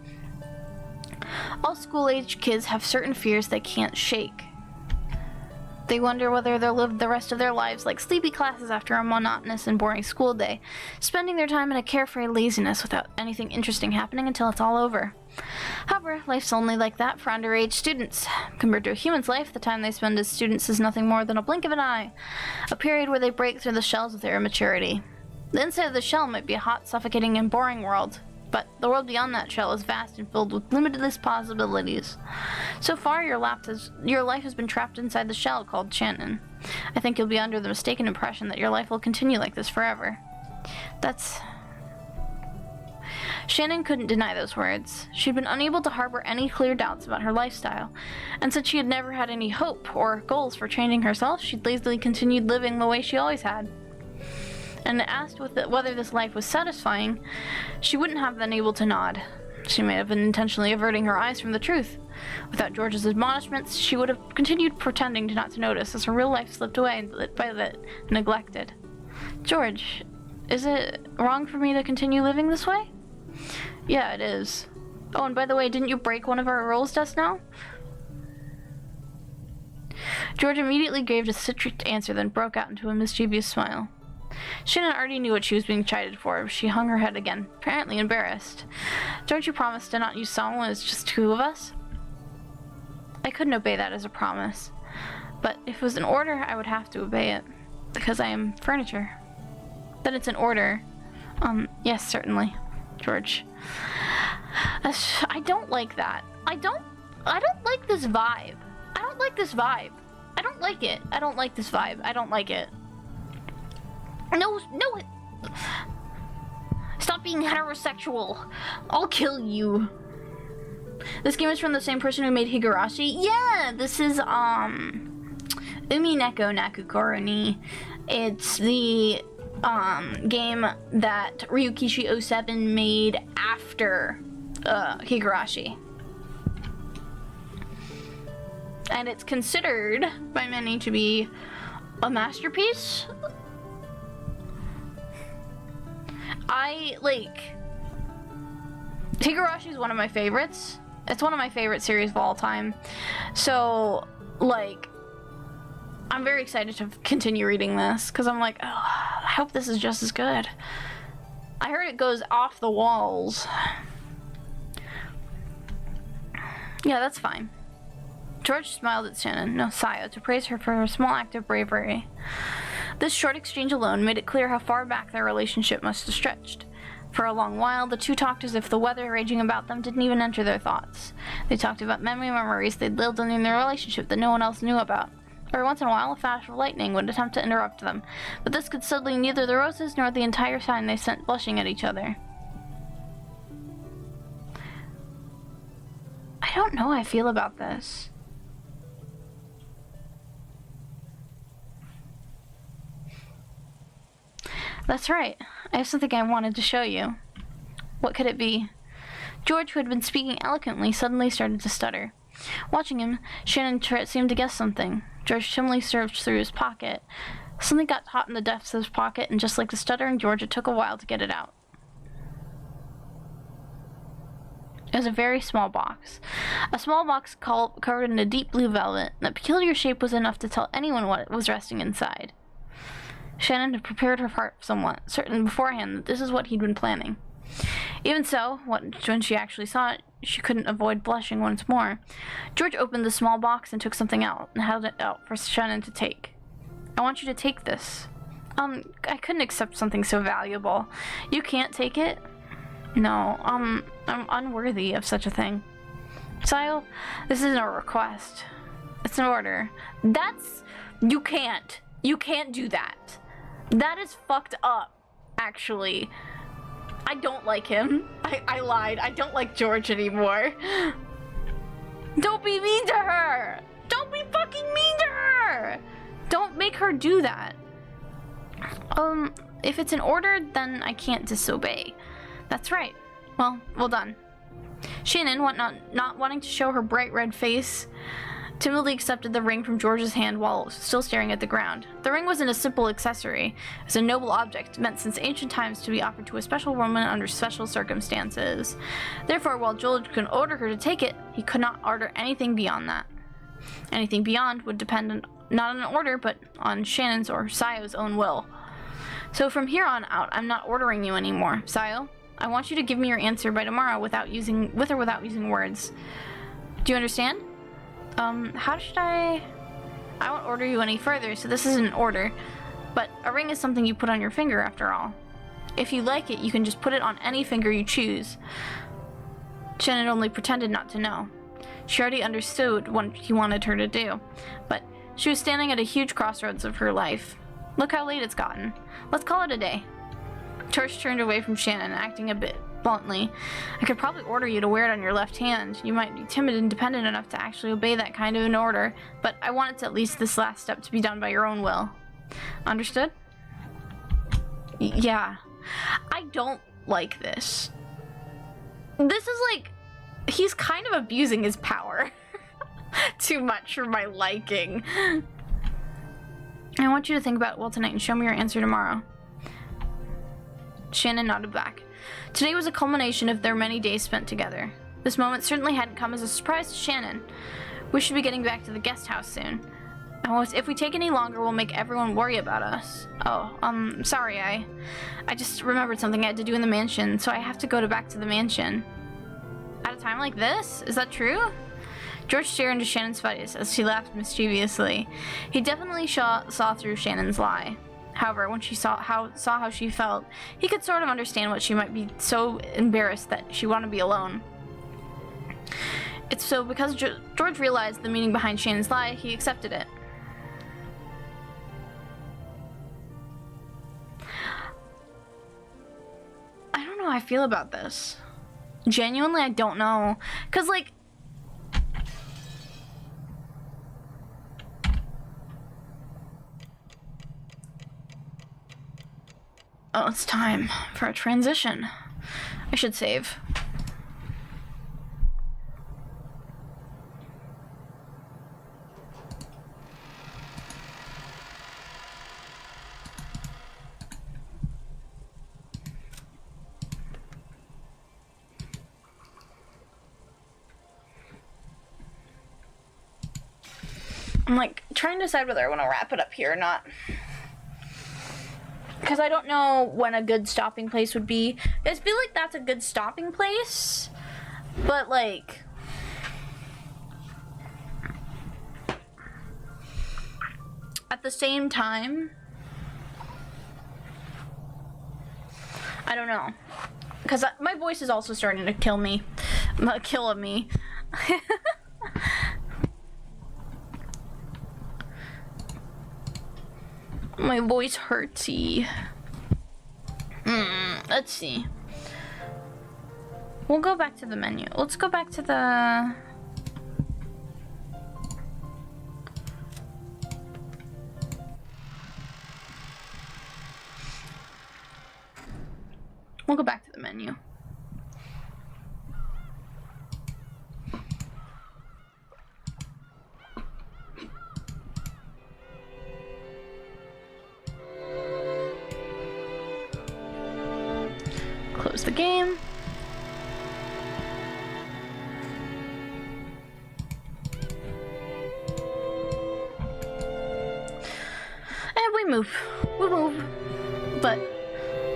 All school-age kids have certain fears they can't shake. They wonder whether they'll live the rest of their lives like sleepy classes after a monotonous and boring school day, spending their time in a carefree laziness without anything interesting happening until it's all over. However, life's only like that for underage students. Compared to a human's life, the time they spend as students is nothing more than a blink of an eye, a period where they break through the shells of their immaturity. The inside of the shell might be a hot, suffocating, and boring world, but the world beyond that shell is vast and filled with limitless possibilities. So far, your life has been trapped inside the shell called Shannon. I think you'll be under the mistaken impression that your life will continue like this forever. Shannon couldn't deny those words. She'd been unable to harbor any clear doubts about her lifestyle, and since she had never had any hope or goals for changing herself, she'd lazily continued living the way she always had. And asked whether this life was satisfying, she wouldn't have been able to nod. She may have been intentionally averting her eyes from the truth. Without George's admonishments, she would have continued pretending not to notice as her real life slipped away, lit by lit, neglected. George, is it wrong for me to continue living this way? Yeah, it is. Oh, and by the way, didn't you break one of our rules just now? George immediately gave a strict answer, then broke out into a mischievous smile. Shannon already knew what she was being chided for. She hung her head again, apparently embarrassed. Don't you promise to not use Sal when it's just two of us? I couldn't obey that as a promise. But if it was an order, I would have to obey it. Because I am furniture. Then it's an order. Yes, certainly. George. I don't like that. I don't like this vibe. I don't like this vibe. I don't like it. I don't like this vibe. I don't like it. No. Stop being heterosexual. I'll kill you. This game is from the same person who made Higurashi. Yeah, this is, Umineko Naku Koro ni. It's the, game that Ryukishi 07 made after, Higurashi. And it's considered by many to be a masterpiece. Higurashi is one of my favorites. It's one of my favorite series of all time. So, I'm very excited to continue reading this, because I'm like, oh, I hope this is just as good. I heard it goes off the walls. Yeah, that's fine. George smiled at Shannon, no, Sayo, to praise her for her small act of bravery. This short exchange alone made it clear how far back their relationship must have stretched. For a long while, the two talked as if the weather raging about them didn't even enter their thoughts. They talked about memories they'd lived in their relationship that no one else knew about. Every once in a while, a flash of lightning would attempt to interrupt them, but this could suddenly neither the roses nor the entire time they sent blushing at each other. I don't know how I feel about this. That's right. I have something I wanted to show you. What could it be? George, who had been speaking eloquently, suddenly started to stutter. Watching him, Shannon seemed to guess something. George timidly searched through his pocket. Something got caught in the depths of his pocket, and just like the stuttering George, it took a while to get it out. It was a very small box. A small box covered in a deep blue velvet. That peculiar shape was enough to tell anyone what was resting inside. Shannon had prepared her heart somewhat, certain beforehand that this is what he'd been planning. Even so, when she actually saw it, she couldn't avoid blushing once more. George opened the small box and took something out and held it out for Shannon to take. I want you to take this. I couldn't accept something so valuable. You can't take it? No, I'm unworthy of such a thing. Sayo, this isn't a request. It's an order. You can't do that. That is fucked up, actually. I don't like him. I lied. I don't like George anymore. Don't be mean to her! Don't be fucking mean to her! Don't make her do that. If it's an order, then I can't disobey. That's right. Well done. Shannon, not wanting to show her bright red face, timidly accepted the ring from George's hand while still staring at the ground. The ring wasn't a simple accessory. It was a noble object, meant since ancient times to be offered to a special woman under special circumstances. Therefore, while George could order her to take it, he could not order anything beyond that. Anything beyond would depend not on an order, but on Shannon's or Sayo's own will. So from here on out, I'm not ordering you anymore. Sayo, I want you to give me your answer by tomorrow with or without using words. Do you understand? How should I won't order you any further, so this isn't an order. But a ring is something you put on your finger, after all. If you like it, you can just put it on any finger you choose. Shannon only pretended not to know. She already understood what he wanted her to do, but she was standing at a huge crossroads of her life. Look how late it's gotten. Let's call it a day. George turned away from Shannon, acting a bit bluntly. I could probably order you to wear it on your left hand. You might be timid and dependent enough to actually obey that kind of an order, but I want it to at least this last step to be done by your own will. Understood? Yeah. I don't like this. This is like, he's kind of abusing his power. Too much for my liking. I want you to think about it well tonight and show me your answer tomorrow. Shannon nodded back. Today was a culmination of their many days spent together. This moment certainly hadn't come as a surprise to Shannon. We should be getting back to the guest house soon. If we take any longer, we'll make everyone worry about us. Sorry, I just remembered something I had to do in the mansion, so I have to go back to the mansion. At a time like this? Is that true? George stared into Shannon's face as she laughed mischievously. He definitely saw through Shannon's lie. However, when she saw how she felt, he could sort of understand what she might be so embarrassed that she wanted to be alone. It's so because George realized the meaning behind Shannon's lie, he accepted it. I don't know how I feel about this. Genuinely, I don't know. 'Cause like, oh, it's time for a transition. I should save. I'm like trying to decide whether I want to wrap it up here or not. Because I don't know when a good stopping place would be. I just feel like that's a good stopping place. But like, at the same time, I don't know. Because my voice is also starting to kill me. Kill me. My voice hurtsy. Let's see. We'll go back to the menu. Let's go back to the... We'll go back to the menu. close the game. And we move. But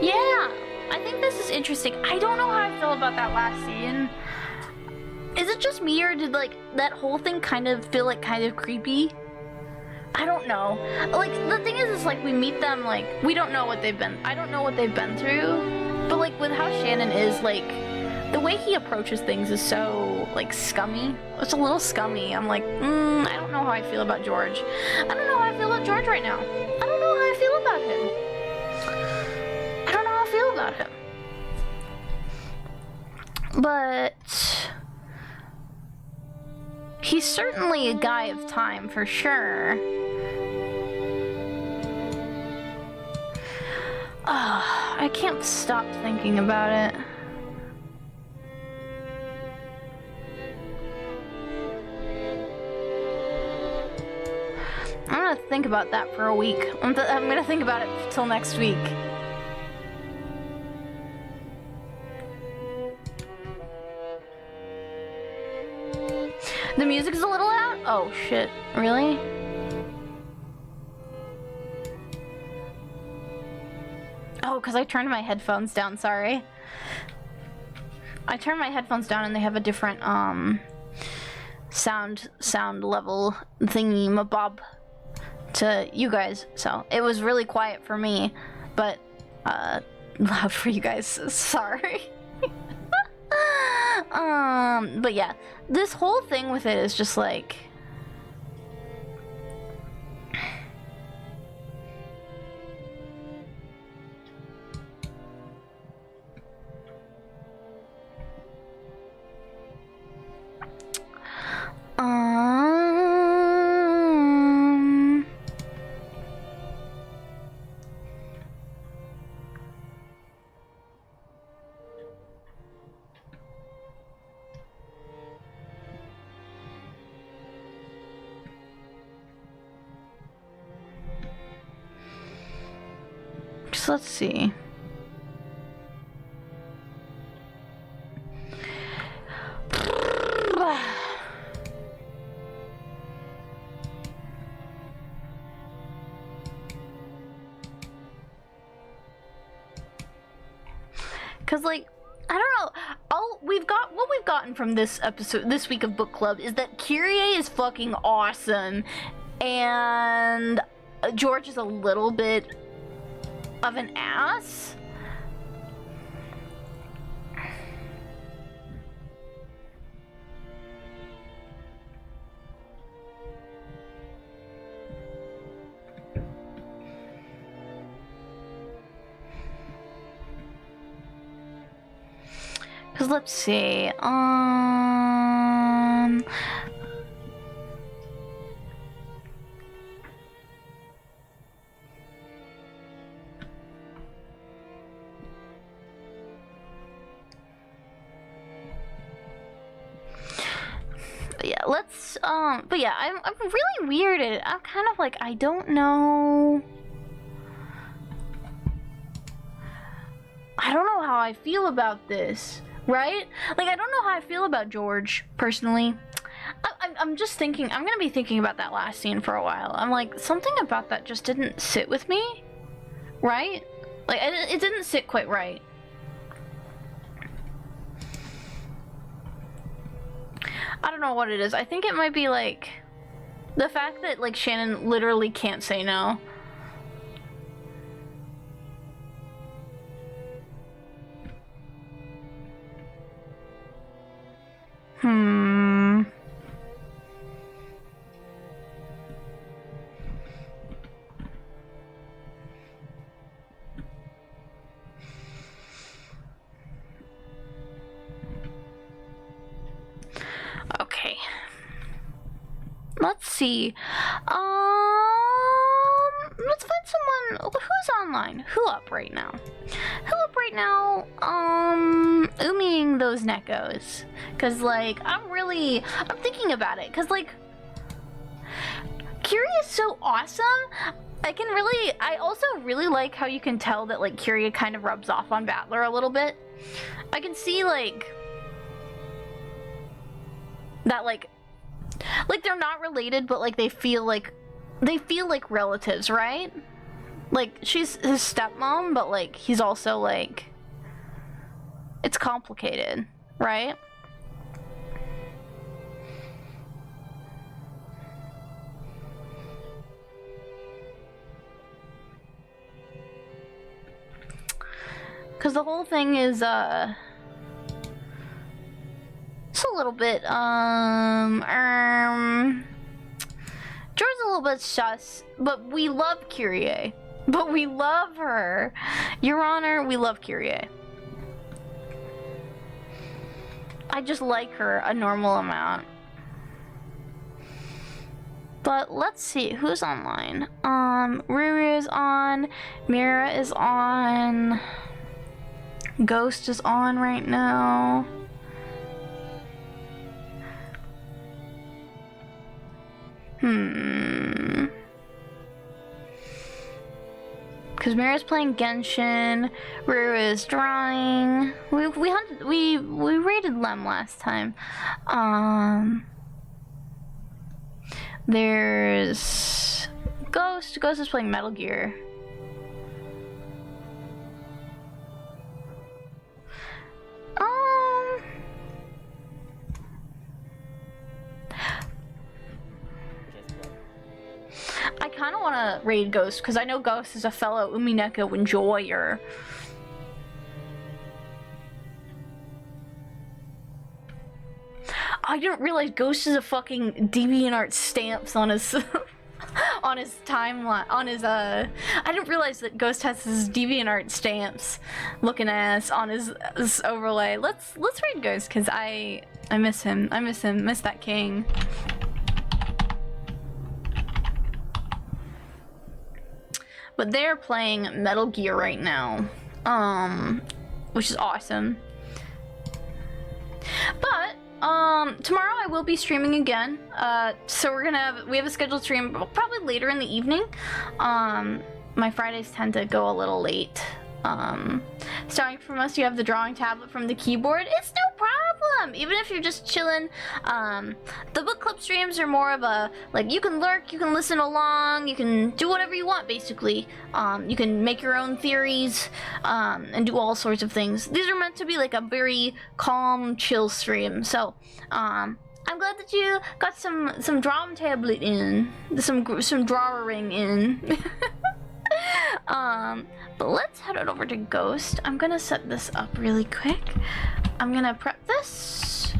yeah, I think this is interesting. I don't know how I feel about that last scene. Is it just me, or did like that whole thing kind of feel like kind of creepy? I don't know. Like, the thing is like we meet them, like, we don't know what they've been. I don't know what they've been through. But like with how Shannon is, like, the way he approaches things is so like scummy. It's a little scummy. I'm like, I don't know how I feel about George. I don't know how I feel about George right now. I don't know how I feel about him. I don't know how I feel about him. But he's certainly a guy of time, for sure. I can't stop thinking about it. I'm gonna think about that for a week. I'm gonna think about it till next week. The music is a little loud? Oh shit, really? Oh, because I turned my headphones down, sorry. I turned my headphones down and they have a different sound level thingy mabob to you guys, so it was really quiet for me, but loud for you guys, sorry. But yeah, this whole thing with it is just like, so let's see. Cause like, I don't know, what we've gotten from this episode, this week of book club, is that Kyrie is fucking awesome, and George is a little bit of an ass. Cause let's see, yeah, let's, but yeah, I'm really weirded. I'm kind of like, I don't know. I don't know how I feel about this, right? Like, I don't know how I feel about George, personally. I'm just thinking, I'm gonna be thinking about that last scene for a while. I'm like, something about that just didn't sit with me, right? Like, it didn't sit quite right. I don't know what it is. I think it might be like the fact that like Shannon literally can't say no. Okay. Let's see. Let's find someone who's online. Who up right now? Umiing those Nekos. Cause like, I'm thinking about it. Cause like, Kyrie is so awesome. I also really like how you can tell that like Kyrie kind of rubs off on Battler a little bit. I can see like that like they're not related, but like they feel like relatives, right? Like she's his stepmom, but like he's also like, it's complicated, right? Because the whole thing is, it's a little bit, Jor's a little bit sus, but we love Kyrie. But we love her. Your Honor, we love Kyrie. I just like her a normal amount. But let's see, who's online? Ruru is on, Mira is on, Ghost is on right now. Because Mira's playing Genshin, Ruru is drawing. We raided Lem last time. There's Ghost. Ghost is playing Metal Gear. I kind of want to raid Ghost because I know Ghost is a fellow Umineko enjoyer. I didn't realize Ghost is a fucking DeviantArt stamps on his on his timeline, on his I didn't realize that Ghost has his DeviantArt stamps looking ass on his overlay. Let's raid Ghost because I miss him. Miss that king. But they're playing Metal Gear right now, which is awesome. But tomorrow I will be streaming again. So we have a scheduled stream probably later in the evening. My Fridays tend to go a little late. Starting from us, you have the drawing tablet from the keyboard. It's no problem, even if you're just chilling. The book club streams are more of a, like, you can lurk, you can listen along, you can do whatever you want, basically. You can make your own theories, and do all sorts of things. These are meant to be like a very calm, chill stream. So, I'm glad that you got some drawing tablet in, some drawing in. But let's head on over to Ghost. I'm gonna set this up really quick. I'm gonna prep this.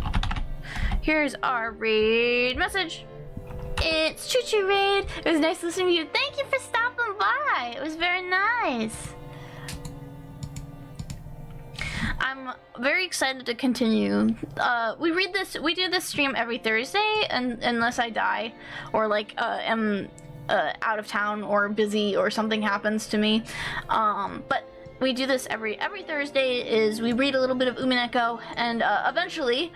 Here's our raid message. It's Choo Choo Raid. It was nice listening to you. Thank you for stopping by. It was very nice. I'm very excited to continue. We do this stream every Thursday, and unless I die or like am out of town or busy or something happens to me. But we do this every Thursday. Is we read a little bit of Umineko, and eventually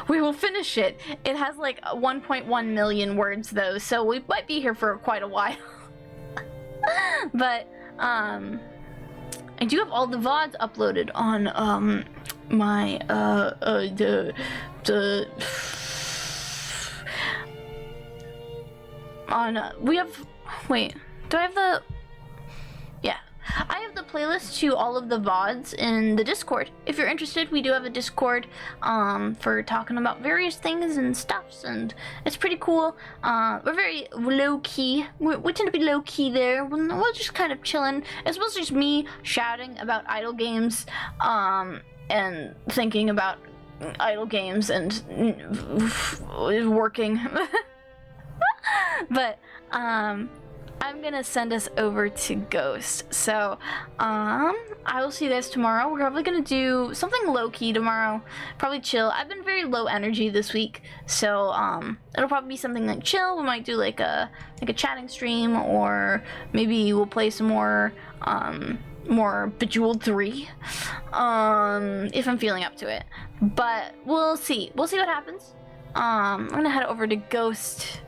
we will finish it. It has like 1.1 million words though, so we might be here for quite a while. But I do have all the VODs uploaded on my we have, wait, do I have the, yeah, I have the playlist to all of the VODs in the Discord. If you're interested, we do have a Discord for talking about various things and stuffs, and it's pretty cool. We're very low-key. We tend to be low-key there. We're just kind of chilling. It's mostly just me shouting about idle games and thinking about idle games and working. But I'm gonna send us over to Ghost. So I will see you guys tomorrow. We're probably gonna do something low-key tomorrow, probably chill. I've been very low energy this week, so it'll probably be something like chill. We might do like a chatting stream, or maybe we'll play some more Bejeweled 3 if I'm feeling up to it. But we'll see what happens. I'm gonna head over to Ghost.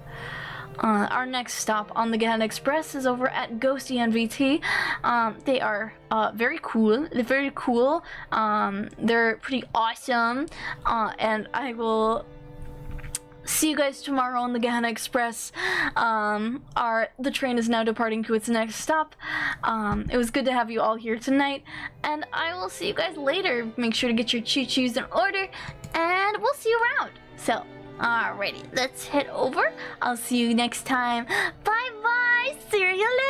Our next stop on the Gehenna Express is over at Ghosty NVT. They are very cool. They're very cool. They're pretty awesome. And I will see you guys tomorrow on the Gehenna Express. The train is now departing to its next stop. It was good to have you all here tonight, and I will see you guys later. Make sure to get your choo-choos in order, and we'll see you around. So, alrighty, let's head over. I'll see you next time. Bye-bye. See you later.